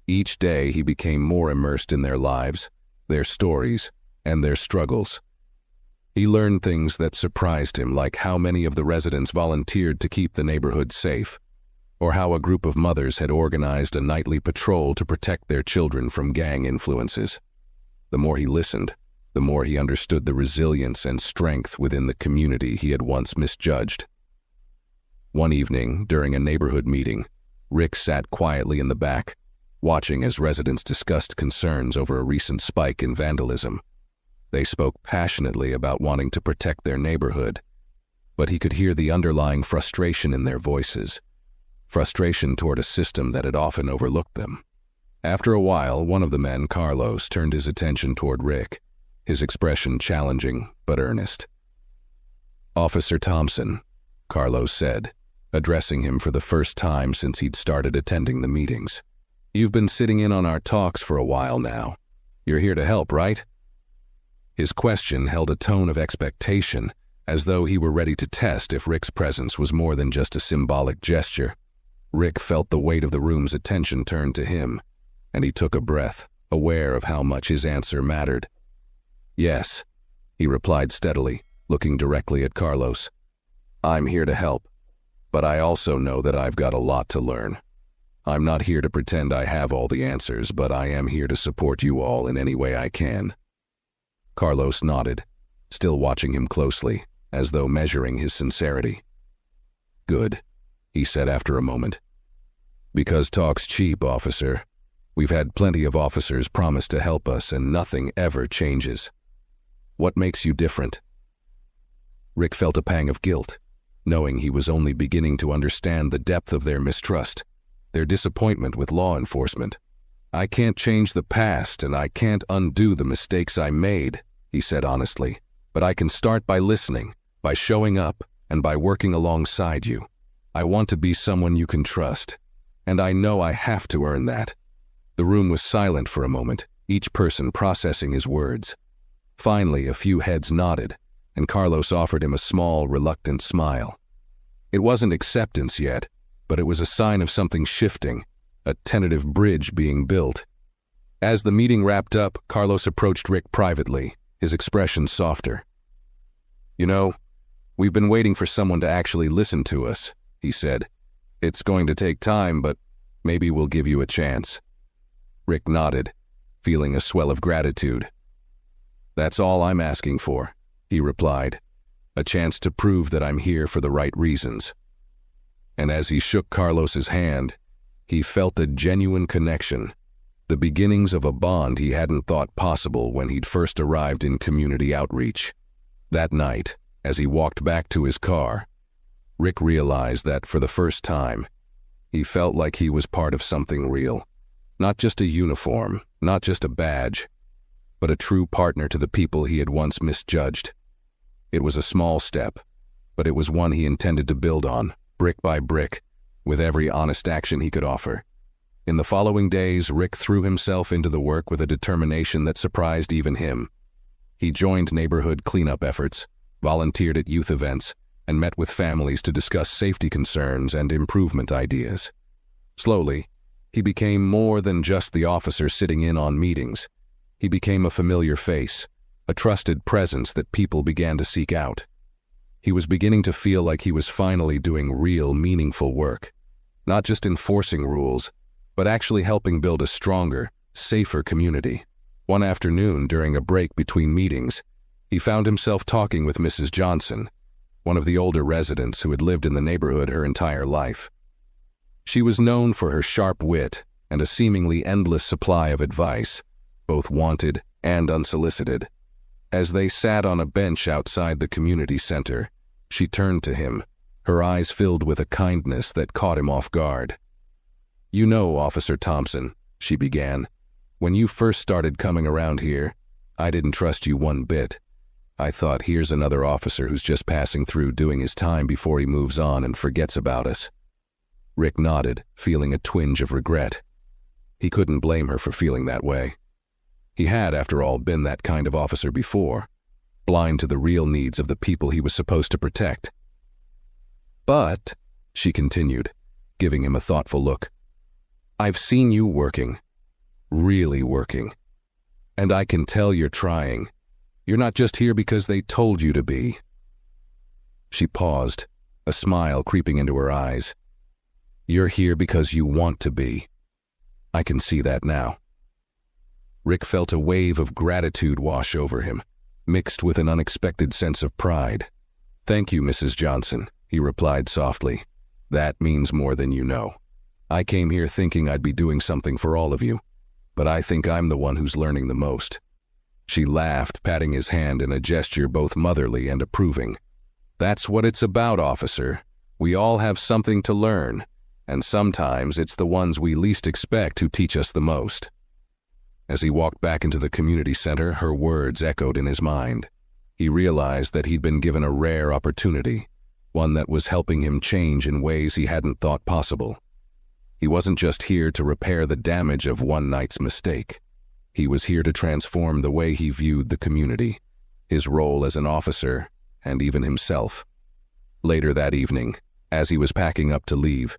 Each day he became more immersed in their lives, their stories, and their struggles. He learned things that surprised him, like how many of the residents volunteered to keep the neighborhood safe, or how a group of mothers had organized a nightly patrol to protect their children from gang influences. The more he listened, the more he understood the resilience and strength within the community he had once misjudged. One evening, during a neighborhood meeting, Rick sat quietly in the back, watching as residents discussed concerns over a recent spike in vandalism. They spoke passionately about wanting to protect their neighborhood, but he could hear the underlying frustration in their voices, frustration toward a system that had often overlooked them. After a while, one of the men, Carlos, turned his attention toward Rick, his expression challenging but earnest. "Officer Thompson," Carlos said, addressing him for the first time since he'd started attending the meetings. "You've been sitting in on our talks for a while now. You're here to help, right?" His question held a tone of expectation, as though he were ready to test if Rick's presence was more than just a symbolic gesture. Rick felt the weight of the room's attention turn to him, and he took a breath, aware of how much his answer mattered. "Yes," he replied steadily, looking directly at Carlos. "I'm here to help, but I also know that I've got a lot to learn. I'm not here to pretend I have all the answers, but I am here to support you all in any way I can." Carlos nodded, still watching him closely, as though measuring his sincerity. "Good," he said after a moment. "Because talk's cheap, officer. We've had plenty of officers promise to help us, and nothing ever changes. What makes you different?" Rick felt a pang of guilt, knowing he was only beginning to understand the depth of their mistrust, their disappointment with law enforcement. "I can't change the past, and I can't undo the mistakes I made," he said honestly, "but I can start by listening, by showing up, and by working alongside you. I want to be someone you can trust, and I know I have to earn that." The room was silent for a moment, each person processing his words. Finally, a few heads nodded, and Carlos offered him a small, reluctant smile. It wasn't acceptance yet, but it was a sign of something shifting, a tentative bridge being built. As the meeting wrapped up, Carlos approached Rick privately, his expression softer. "You know, we've been waiting for someone to actually listen to us," he said. "It's going to take time, but maybe we'll give you a chance." Rick nodded, feeling a swell of gratitude. "That's all I'm asking for," he replied, "a chance to prove that I'm here for the right reasons." And as he shook Carlos's hand, he felt a genuine connection, the beginnings of a bond he hadn't thought possible when he'd first arrived in community outreach. That night, as he walked back to his car, Rick realized that for the first time, he felt like he was part of something real. Not just a uniform, not just a badge, but a true partner to the people he had once misjudged. It was a small step, but it was one he intended to build on, brick by brick, with every honest action he could offer. In the following days, Rick threw himself into the work with a determination that surprised even him. He joined neighborhood cleanup efforts, volunteered at youth events, and met with families to discuss safety concerns and improvement ideas. Slowly, he became more than just the officer sitting in on meetings. He became a familiar face, a trusted presence that people began to seek out. He was beginning to feel like he was finally doing real, meaningful work, not just enforcing rules, but actually helping build a stronger, safer community. One afternoon, during a break between meetings, he found himself talking with Mrs. Johnson, one of the older residents who had lived in the neighborhood her entire life. She was known for her sharp wit and a seemingly endless supply of advice, both wanted and unsolicited. As they sat on a bench outside the community center, she turned to him, her eyes filled with a kindness that caught him off guard. "You know, Officer Thompson," she began, "when you first started coming around here, I didn't trust you one bit. I thought, here's another officer who's just passing through doing his time before he moves on and forgets about us." Rick nodded, feeling a twinge of regret. He couldn't blame her for feeling that way. He had, after all, been that kind of officer before, blind to the real needs of the people he was supposed to protect. "But," she continued, giving him a thoughtful look, "I've seen you working, really working, and I can tell you're trying. You're not just here because they told you to be." She paused, a smile creeping into her eyes. "You're here because you want to be. I can see that now." Rick felt a wave of gratitude wash over him, mixed with an unexpected sense of pride. "Thank you, Mrs. Johnson," he replied softly. "That means more than you know. I came here thinking I'd be doing something for all of you, but I think I'm the one who's learning the most." She laughed, patting his hand in a gesture both motherly and approving. "That's what it's about, officer. We all have something to learn, and sometimes it's the ones we least expect who teach us the most." As he walked back into the community center, her words echoed in his mind. He realized that he'd been given a rare opportunity, one that was helping him change in ways he hadn't thought possible. He wasn't just here to repair the damage of one night's mistake. He was here to transform the way he viewed the community, his role as an officer, and even himself. Later that evening, as he was packing up to leave,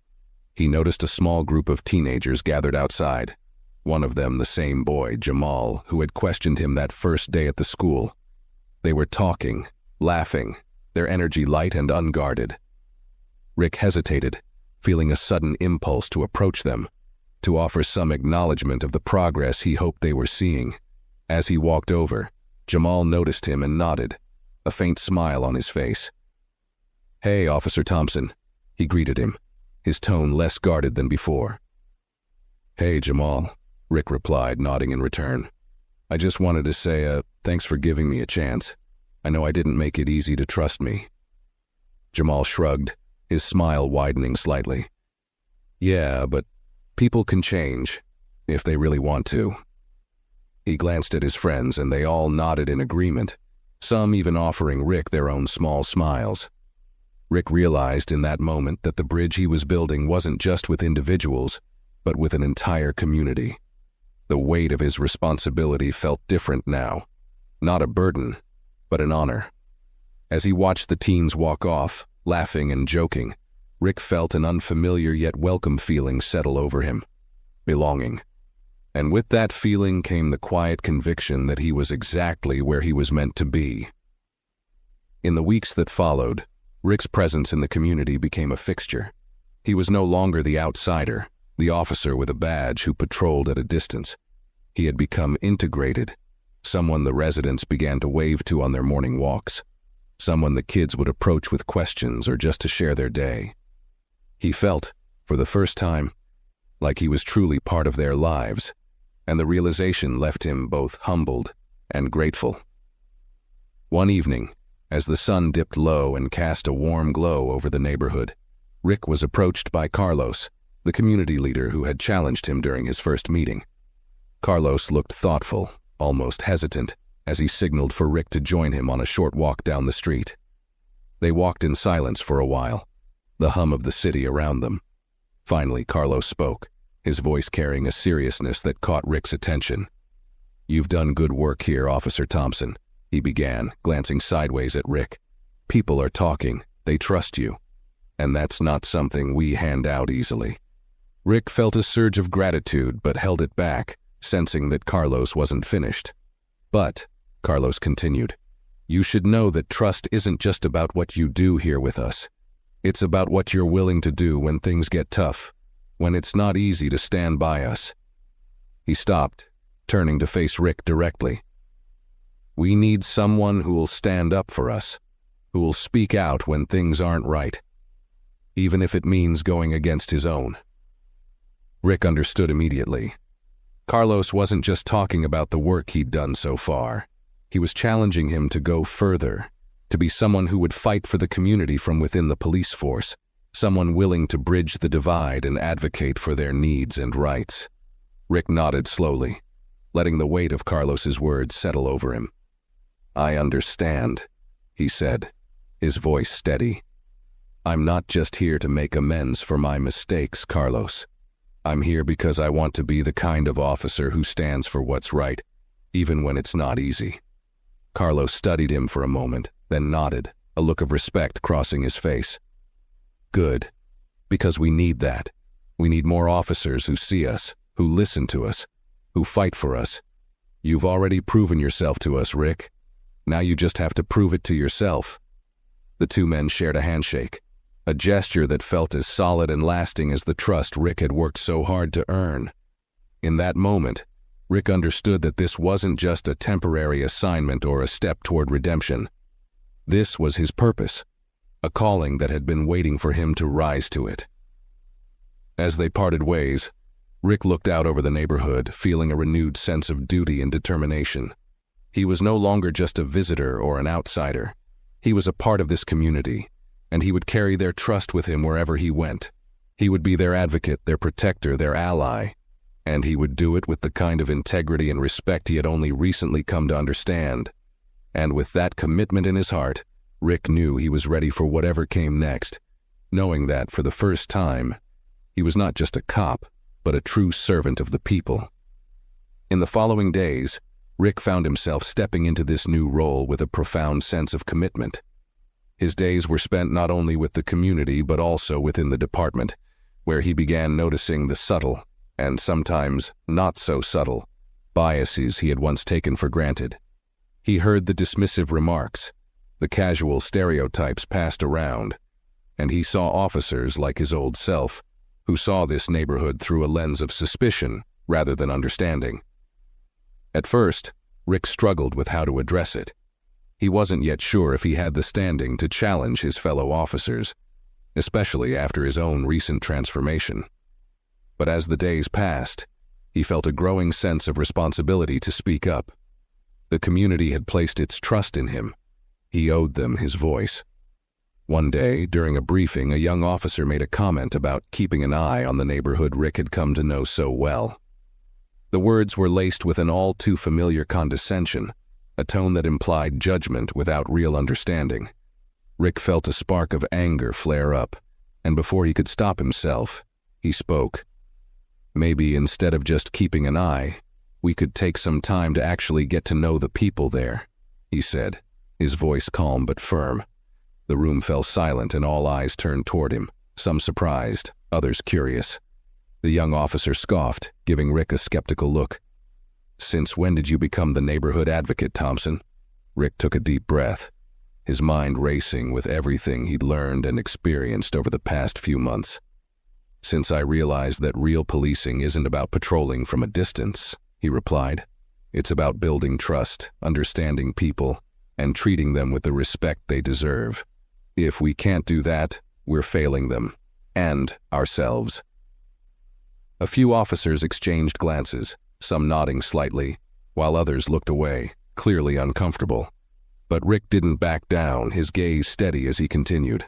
he noticed a small group of teenagers gathered outside. One of them the same boy, Jamal, who had questioned him that first day at the school. They were talking, laughing, their energy light and unguarded. Rick hesitated, feeling a sudden impulse to approach them, to offer some acknowledgement of the progress he hoped they were seeing. As he walked over, Jamal noticed him and nodded, a faint smile on his face. "Hey, Officer Thompson," he greeted him, his tone less guarded than before. "Hey, Jamal," Rick replied, nodding in return. "I just wanted to say, thanks for giving me a chance. I know I didn't make it easy to trust me." Jamal shrugged, his smile widening slightly. "Yeah, but people can change, if they really want to." He glanced at his friends and they all nodded in agreement, some even offering Rick their own small smiles. Rick realized in that moment that the bridge he was building wasn't just with individuals, but with an entire community. The weight of his responsibility felt different now. Not a burden, but an honor. As he watched the teens walk off, laughing and joking, Rick felt an unfamiliar yet welcome feeling settle over him. Belonging. And with that feeling came the quiet conviction that he was exactly where he was meant to be. In the weeks that followed, Rick's presence in the community became a fixture. He was no longer the outsider, the officer with a badge who patrolled at a distance. He had become integrated, someone the residents began to wave to on their morning walks, someone the kids would approach with questions or just to share their day. He felt, for the first time, like he was truly part of their lives, and the realization left him both humbled and grateful. One evening, as the sun dipped low and cast a warm glow over the neighborhood, Rick was approached by Carlos, the community leader who had challenged him during his first meeting. Carlos looked thoughtful, almost hesitant, as he signaled for Rick to join him on a short walk down the street. They walked in silence for a while, the hum of the city around them. Finally, Carlos spoke, his voice carrying a seriousness that caught Rick's attention. "You've done good work here, Officer Thompson," he began, glancing sideways at Rick. "People are talking, they trust you, and that's not something we hand out easily." Rick felt a surge of gratitude but held it back, sensing that Carlos wasn't finished. "But," Carlos continued, "you should know that trust isn't just about what you do here with us. It's about what you're willing to do when things get tough, when it's not easy to stand by us." He stopped, turning to face Rick directly. "We need someone who will stand up for us, who will speak out when things aren't right, even if it means going against his own." Rick understood immediately. Carlos wasn't just talking about the work he'd done so far. He was challenging him to go further, to be someone who would fight for the community from within the police force, someone willing to bridge the divide and advocate for their needs and rights. Rick nodded slowly, letting the weight of Carlos's words settle over him. "I understand," he said, his voice steady. "I'm not just here to make amends for my mistakes, Carlos. I'm here because I want to be the kind of officer who stands for what's right, even when it's not easy." Carlos studied him for a moment, then nodded, a look of respect crossing his face. "Good. Because we need that. We need more officers who see us, who listen to us, who fight for us. You've already proven yourself to us, Rick. Now you just have to prove it to yourself." The two men shared a handshake, a gesture that felt as solid and lasting as the trust Rick had worked so hard to earn. In that moment, Rick understood that this wasn't just a temporary assignment or a step toward redemption. This was his purpose, a calling that had been waiting for him to rise to it. As they parted ways, Rick looked out over the neighborhood, feeling a renewed sense of duty and determination. He was no longer just a visitor or an outsider. He was a part of this community, and he would carry their trust with him wherever he went. He would be their advocate, their protector, their ally, and he would do it with the kind of integrity and respect he had only recently come to understand. And with that commitment in his heart, Rick knew he was ready for whatever came next, knowing that, for the first time, he was not just a cop, but a true servant of the people. In the following days, Rick found himself stepping into this new role with a profound sense of commitment. His days were spent not only with the community but also within the department, where he began noticing the subtle, and sometimes not so subtle, biases he had once taken for granted. He heard the dismissive remarks, the casual stereotypes passed around, and he saw officers like his old self, who saw this neighborhood through a lens of suspicion rather than understanding. At first, Rick struggled with how to address it. He wasn't yet sure if he had the standing to challenge his fellow officers, especially after his own recent transformation. But as the days passed, he felt a growing sense of responsibility to speak up. The community had placed its trust in him. He owed them his voice. One day, during a briefing, a young officer made a comment about keeping an eye on the neighborhood Rick had come to know so well. The words were laced with an all-too-familiar condescension, a tone that implied judgment without real understanding. Rick felt a spark of anger flare up, and before he could stop himself, he spoke. "Maybe instead of just keeping an eye, we could take some time to actually get to know the people there," he said, his voice calm but firm. The room fell silent and all eyes turned toward him, some surprised, others curious. The young officer scoffed, giving Rick a skeptical look. "Since when did you become the neighborhood advocate, Thompson?" Rick took a deep breath, his mind racing with everything he'd learned and experienced over the past few months. "Since I realized that real policing isn't about patrolling from a distance," he replied. "It's about building trust, understanding people, and treating them with the respect they deserve. If we can't do that, we're failing them, and ourselves." A few officers exchanged glances, some nodding slightly, while others looked away, clearly uncomfortable. But Rick didn't back down, his gaze steady as he continued.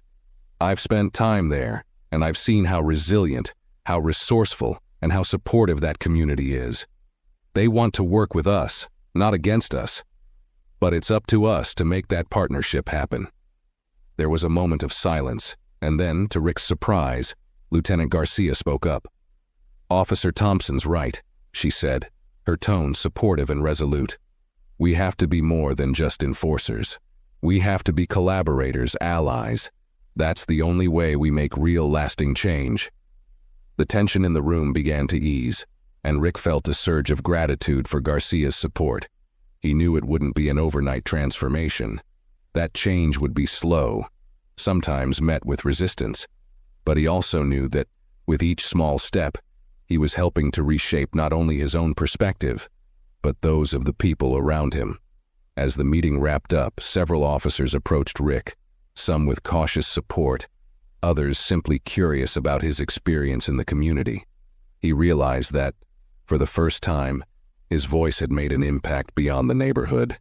"I've spent time there, and I've seen how resilient, how resourceful, and how supportive that community is. They want to work with us, not against us. But it's up to us to make that partnership happen." There was a moment of silence, and then, to Rick's surprise, Lieutenant Garcia spoke up. "Officer Thompson's right," she said, her tone supportive and resolute. "We have to be more than just enforcers. We have to be collaborators, allies. That's the only way we make real lasting change." The tension in the room began to ease, and Rick felt a surge of gratitude for Garcia's support. He knew it wouldn't be an overnight transformation. That change would be slow, sometimes met with resistance. But he also knew that, with each small step, he was helping to reshape not only his own perspective, but those of the people around him. As the meeting wrapped up, several officers approached Rick, some with cautious support, others simply curious about his experience in the community. He realized that, for the first time, his voice had made an impact beyond the neighborhood.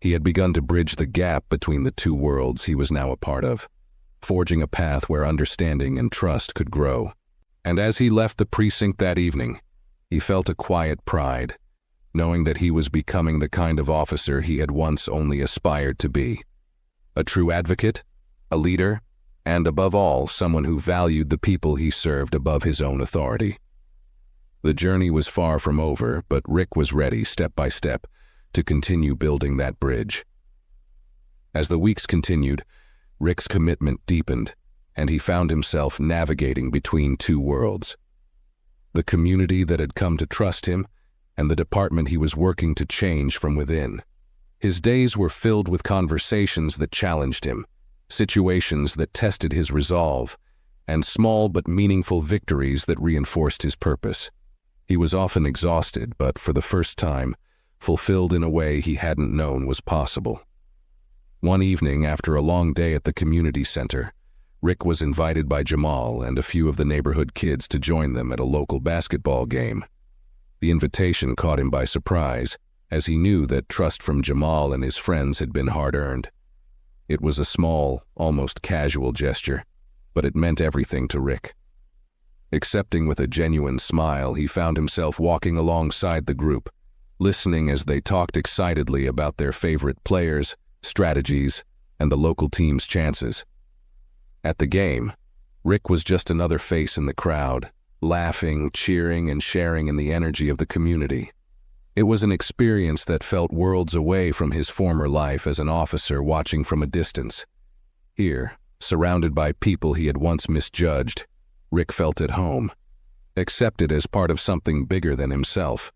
He had begun to bridge the gap between the two worlds he was now a part of, forging a path where understanding and trust could grow. And as he left the precinct that evening, he felt a quiet pride, knowing that he was becoming the kind of officer he had once only aspired to be. A true advocate, a leader, and above all, someone who valued the people he served above his own authority. The journey was far from over, but Rick was ready, step by step, to continue building that bridge. As the weeks continued, Rick's commitment deepened, and he found himself navigating between two worlds. The community that had come to trust him, and the department he was working to change from within. His days were filled with conversations that challenged him, situations that tested his resolve, and small but meaningful victories that reinforced his purpose. He was often exhausted, but for the first time, fulfilled in a way he hadn't known was possible. One evening, after a long day at the community center, Rick was invited by Jamal and a few of the neighborhood kids to join them at a local basketball game. The invitation caught him by surprise, as he knew that trust from Jamal and his friends had been hard-earned. It was a small, almost casual gesture, but it meant everything to Rick. Accepting with a genuine smile, he found himself walking alongside the group, listening as they talked excitedly about their favorite players, strategies, and the local team's chances. At the game, Rick was just another face in the crowd, laughing, cheering, and sharing in the energy of the community. It was an experience that felt worlds away from his former life as an officer watching from a distance. Here, surrounded by people he had once misjudged, Rick felt at home, accepted as part of something bigger than himself.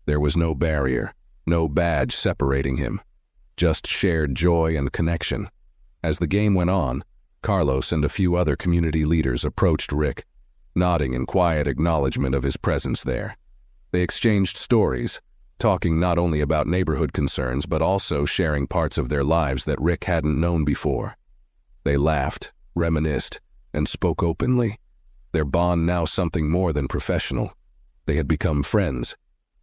There was no barrier, no badge separating him, just shared joy and connection. As the game went on, Carlos and a few other community leaders approached Rick, nodding in quiet acknowledgement of his presence there. They exchanged stories, talking not only about neighborhood concerns but also sharing parts of their lives that Rick hadn't known before. They laughed, reminisced, and spoke openly. Their bond now something more than professional. They had become friends,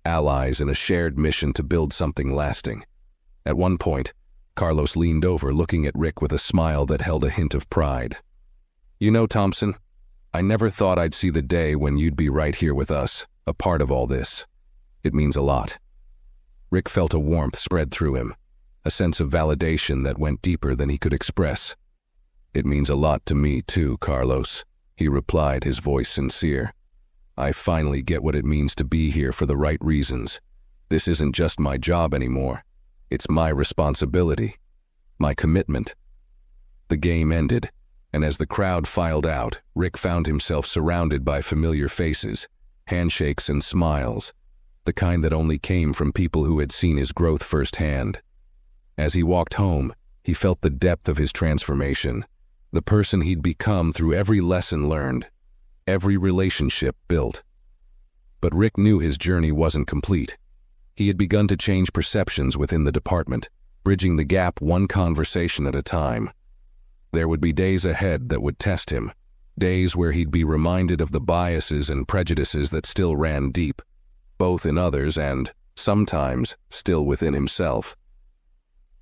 allies in a shared mission to build something lasting. At one point, Carlos leaned over, looking at Rick with a smile that held a hint of pride. "You know, Thompson, I never thought I'd see the day when you'd be right here with us, a part of all this. It means a lot." Rick felt a warmth spread through him, a sense of validation that went deeper than he could express. "It means a lot to me too, Carlos," he replied, his voice sincere. "I finally get what it means to be here for the right reasons. This isn't just my job anymore. It's my responsibility, my commitment." The game ended, and as the crowd filed out, Rick found himself surrounded by familiar faces, handshakes and smiles, the kind that only came from people who had seen his growth firsthand. As he walked home, he felt the depth of his transformation, the person he'd become through every lesson learned, every relationship built. But Rick knew his journey wasn't complete. He had begun to change perceptions within the department, bridging the gap one conversation at a time. There would be days ahead that would test him, days where he'd be reminded of the biases and prejudices that still ran deep, both in others and, sometimes, still within himself.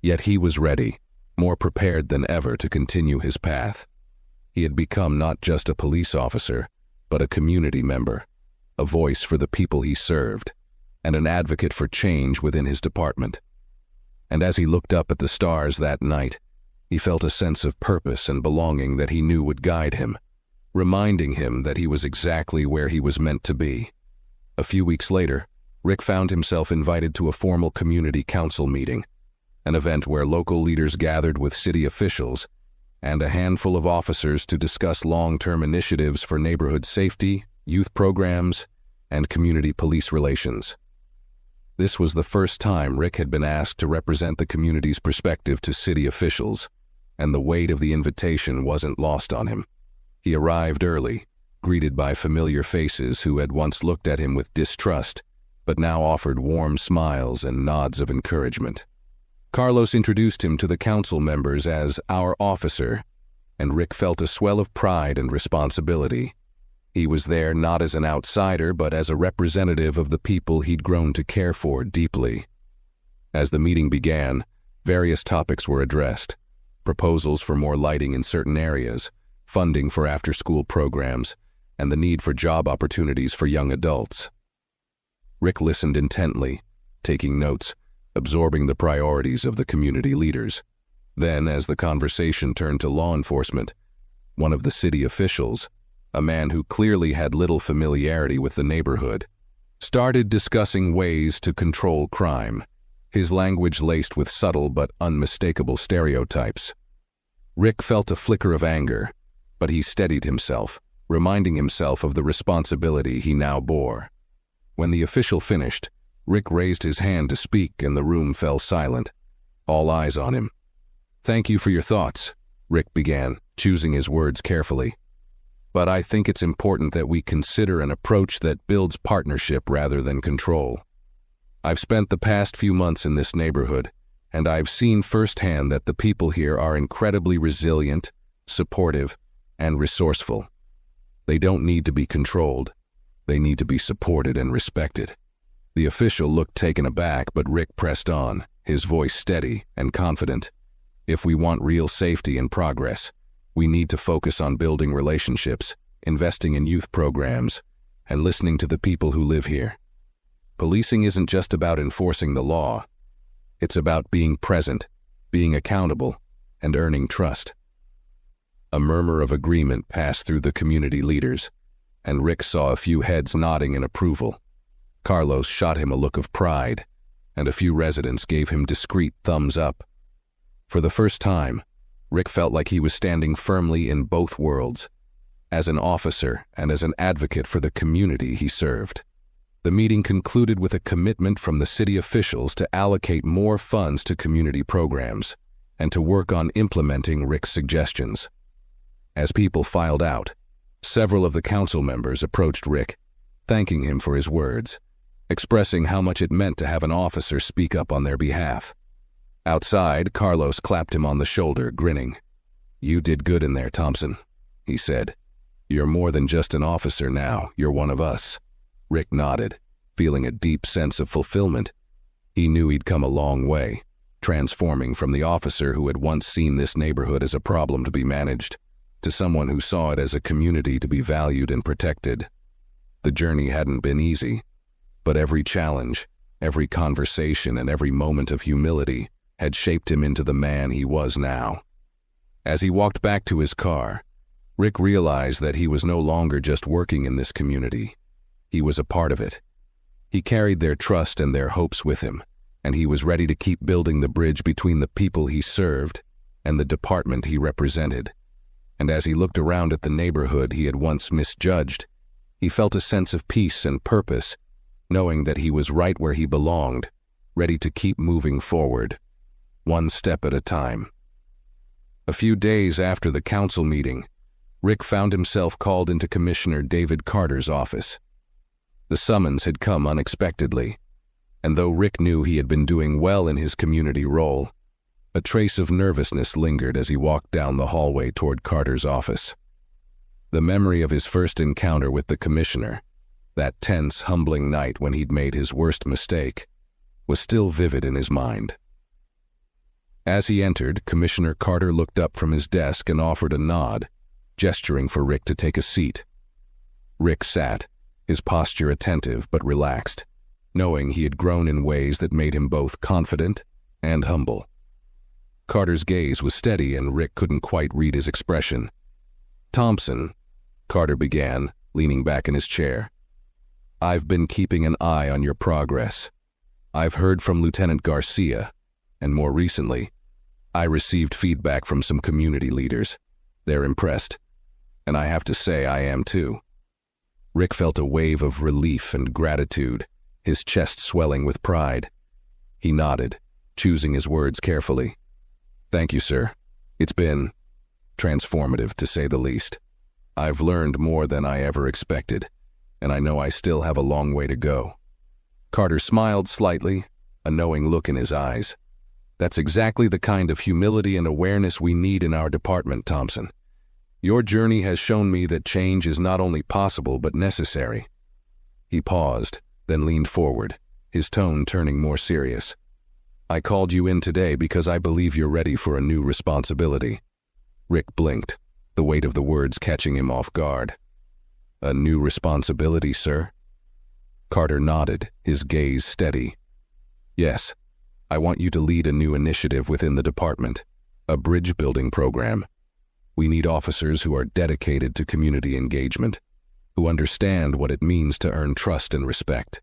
Yet he was ready, more prepared than ever to continue his path. He had become not just a police officer, but a community member, a voice for the people he served, and an advocate for change within his department. And as he looked up at the stars that night, he felt a sense of purpose and belonging that he knew would guide him, reminding him that he was exactly where he was meant to be. A few weeks later, Rick found himself invited to a formal community council meeting, an event where local leaders gathered with city officials and a handful of officers to discuss long-term initiatives for neighborhood safety, youth programs, and community police relations. This was the first time Rick had been asked to represent the community's perspective to city officials, and the weight of the invitation wasn't lost on him. He arrived early, greeted by familiar faces who had once looked at him with distrust, but now offered warm smiles and nods of encouragement. Carlos introduced him to the council members as our officer, and Rick felt a swell of pride and responsibility. He was there not as an outsider, but as a representative of the people he'd grown to care for deeply. As the meeting began, various topics were addressed: proposals for more lighting in certain areas, funding for after-school programs, and the need for job opportunities for young adults. Rick listened intently, taking notes, absorbing the priorities of the community leaders. Then, as the conversation turned to law enforcement, one of the city officials, a man who clearly had little familiarity with the neighborhood, started discussing ways to control crime, his language laced with subtle but unmistakable stereotypes. Rick felt a flicker of anger, but he steadied himself, reminding himself of the responsibility he now bore. When the official finished, Rick raised his hand to speak and the room fell silent, all eyes on him. "Thank you for your thoughts," Rick began, choosing his words carefully. "But I think it's important that we consider an approach that builds partnership rather than control. I've spent the past few months in this neighborhood, and I've seen firsthand that the people here are incredibly resilient, supportive, and resourceful. They don't need to be controlled. They need to be supported and respected." The official looked taken aback, but Rick pressed on, his voice steady and confident. "If we want real safety and progress, we need to focus on building relationships, investing in youth programs, and listening to the people who live here. Policing isn't just about enforcing the law. It's about being present, being accountable, and earning trust." A murmur of agreement passed through the community leaders, and Rick saw a few heads nodding in approval. Carlos shot him a look of pride, and a few residents gave him discreet thumbs up. For the first time, Rick felt like he was standing firmly in both worlds, as an officer and as an advocate for the community he served. The meeting concluded with a commitment from the city officials to allocate more funds to community programs and to work on implementing Rick's suggestions. As people filed out, several of the council members approached Rick, thanking him for his words, expressing how much it meant to have an officer speak up on their behalf. Outside, Carlos clapped him on the shoulder, grinning. "You did good in there, Thompson," he said. "You're more than just an officer now, you're one of us." Rick nodded, feeling a deep sense of fulfillment. He knew he'd come a long way, transforming from the officer who had once seen this neighborhood as a problem to be managed, to someone who saw it as a community to be valued and protected. The journey hadn't been easy, but every challenge, every conversation, and every moment of humility had shaped him into the man he was now. As he walked back to his car, Rick realized that he was no longer just working in this community. He was a part of it. He carried their trust and their hopes with him, and he was ready to keep building the bridge between the people he served and the department he represented. And as he looked around at the neighborhood he had once misjudged, he felt a sense of peace and purpose, knowing that he was right where he belonged, ready to keep moving forward, one step at a time. A few days after the council meeting, Rick found himself called into Commissioner David Carter's office. The summons had come unexpectedly, and though Rick knew he had been doing well in his community role, a trace of nervousness lingered as he walked down the hallway toward Carter's office. The memory of his first encounter with the commissioner, that tense, humbling night when he'd made his worst mistake, was still vivid in his mind. As he entered, Commissioner Carter looked up from his desk and offered a nod, gesturing for Rick to take a seat. Rick sat, his posture attentive but relaxed, knowing he had grown in ways that made him both confident and humble. Carter's gaze was steady and Rick couldn't quite read his expression. "Thompson," Carter began, leaning back in his chair, "I've been keeping an eye on your progress. I've heard from Lieutenant Garcia, and more recently, I received feedback from some community leaders. They're impressed, and I have to say I am too." Rick felt a wave of relief and gratitude, his chest swelling with pride. He nodded, choosing his words carefully. "Thank you, sir. It's been transformative, to say the least. I've learned more than I ever expected, and I know I still have a long way to go." Carter smiled slightly, a knowing look in his eyes. "That's exactly the kind of humility and awareness we need in our department, Thompson. Your journey has shown me that change is not only possible but necessary." He paused, then leaned forward, his tone turning more serious. "I called you in today because I believe you're ready for a new responsibility." Rick blinked, the weight of the words catching him off guard. "A new responsibility, sir?" Carter nodded, his gaze steady. "Yes, I want you to lead a new initiative within the department, a bridge-building program. We need officers who are dedicated to community engagement, who understand what it means to earn trust and respect.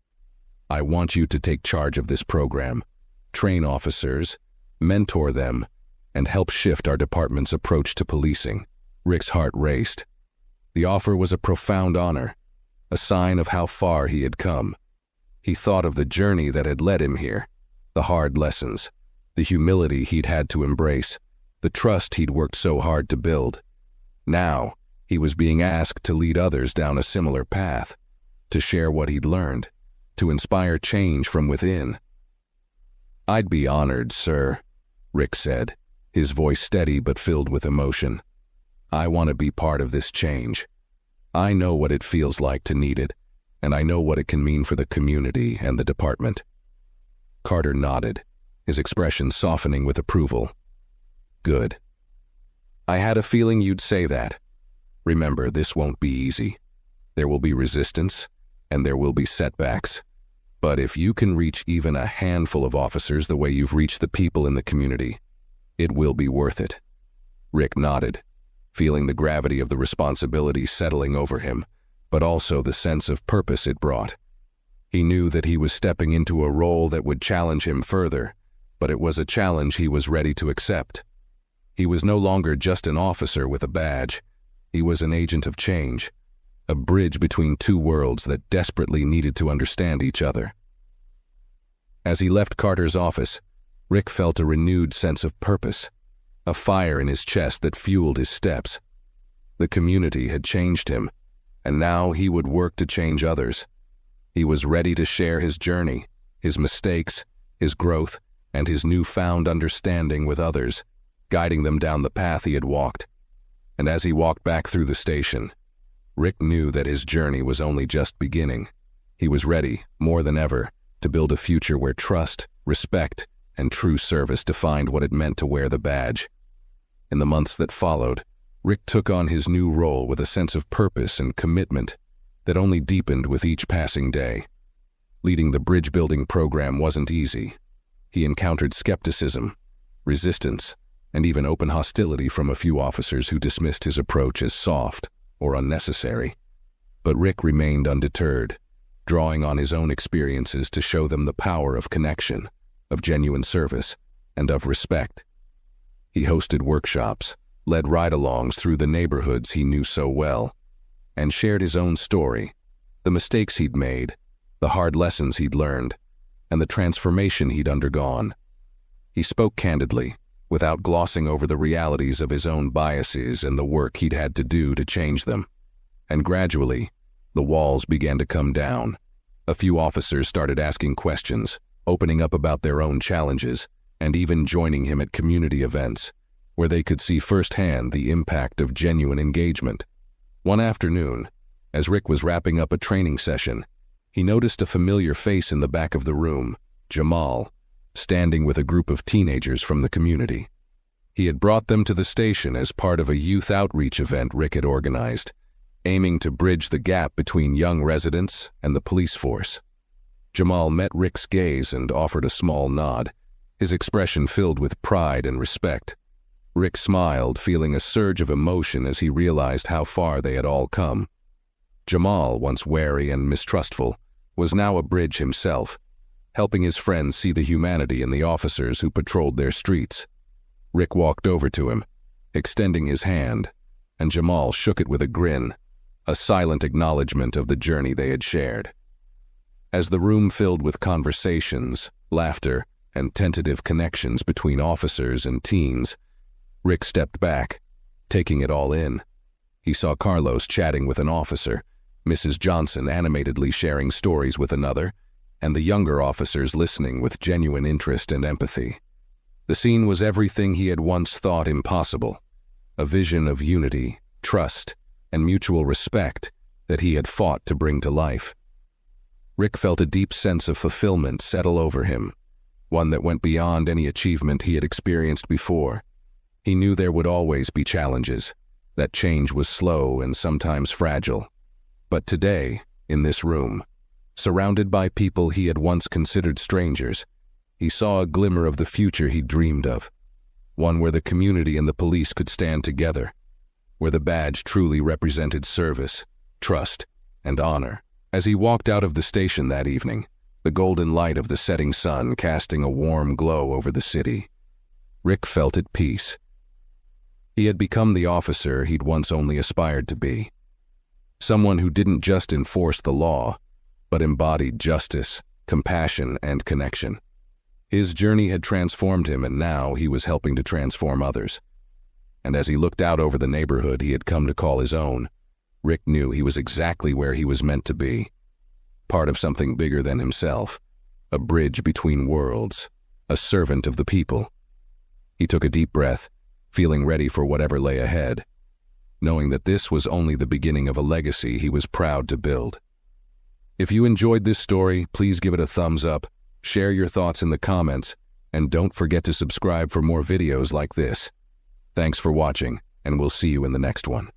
I want you to take charge of this program, train officers, mentor them, and help shift our department's approach to policing." Rick's heart raced. The offer was a profound honor, a sign of how far he had come. He thought of the journey that had led him here, the hard lessons, the humility he'd had to embrace, the trust he'd worked so hard to build. Now, he was being asked to lead others down a similar path, to share what he'd learned, to inspire change from within. "I'd be honored, sir," Rick said, his voice steady but filled with emotion. "I want to be part of this change. I know what it feels like to need it, and I know what it can mean for the community and the department." Carter nodded, his expression softening with approval. "Good. I had a feeling you'd say that. Remember, this won't be easy. There will be resistance, and there will be setbacks. But if you can reach even a handful of officers the way you've reached the people in the community, it will be worth it." Rick nodded, feeling the gravity of the responsibility settling over him, but also the sense of purpose it brought. He knew that he was stepping into a role that would challenge him further, but it was a challenge he was ready to accept. He was no longer just an officer with a badge. He was an agent of change, a bridge between two worlds that desperately needed to understand each other. As he left Carter's office, Rick felt a renewed sense of purpose, a fire in his chest that fueled his steps. The community had changed him, and now he would work to change others. He was ready to share his journey, his mistakes, his growth, and his newfound understanding with others, guiding them down the path he had walked. And as he walked back through the station, Rick knew that his journey was only just beginning. He was ready, more than ever, to build a future where trust, respect, and true service defined what it meant to wear the badge. In the months that followed, Rick took on his new role with a sense of purpose and commitment that only deepened with each passing day. Leading the bridge-building program wasn't easy. He encountered skepticism, resistance, and even open hostility from a few officers who dismissed his approach as soft or unnecessary. But Rick remained undeterred, drawing on his own experiences to show them the power of connection, of genuine service, and of respect. He hosted workshops, led ride-alongs through the neighborhoods he knew so well, and shared his own story, the mistakes he'd made, the hard lessons he'd learned, and the transformation he'd undergone. He spoke candidly, without glossing over the realities of his own biases and the work he'd had to do to change them. And gradually, the walls began to come down. A few officers started asking questions, opening up about their own challenges, and even joining him at community events, where they could see firsthand the impact of genuine engagement. One afternoon, as Rick was wrapping up a training session, he noticed a familiar face in the back of the room, Jamal, standing with a group of teenagers from the community. He had brought them to the station as part of a youth outreach event Rick had organized, aiming to bridge the gap between young residents and the police force. Jamal met Rick's gaze and offered a small nod, his expression filled with pride and respect. Rick smiled, feeling a surge of emotion as he realized how far they had all come. Jamal, once wary and mistrustful, was now a bridge himself, helping his friends see the humanity in the officers who patrolled their streets. Rick walked over to him, extending his hand, and Jamal shook it with a grin, a silent acknowledgement of the journey they had shared. As the room filled with conversations, laughter, and tentative connections between officers and teens, Rick stepped back, taking it all in. He saw Carlos chatting with an officer, Mrs. Johnson animatedly sharing stories with another, and the younger officers listening with genuine interest and empathy. The scene was everything he had once thought impossible, a vision of unity, trust, and mutual respect that he had fought to bring to life. Rick felt a deep sense of fulfillment settle over him, one that went beyond any achievement he had experienced before. He knew there would always be challenges, that change was slow and sometimes fragile. But today, in this room, surrounded by people he had once considered strangers, he saw a glimmer of the future he dreamed of, one where the community and the police could stand together, where the badge truly represented service, trust, and honor. As he walked out of the station that evening, the golden light of the setting sun casting a warm glow over the city, Rick felt at peace. He had become the officer he'd once only aspired to be, someone who didn't just enforce the law, but embodied justice, compassion, and connection. His journey had transformed him, and now he was helping to transform others. And as he looked out over the neighborhood he had come to call his own, Rick knew he was exactly where he was meant to be, part of something bigger than himself, a bridge between worlds, a servant of the people. He took a deep breath, feeling ready for whatever lay ahead, knowing that this was only the beginning of a legacy he was proud to build. If you enjoyed this story, please give it a thumbs up, share your thoughts in the comments, and don't forget to subscribe for more videos like this. Thanks for watching, and we'll see you in the next one.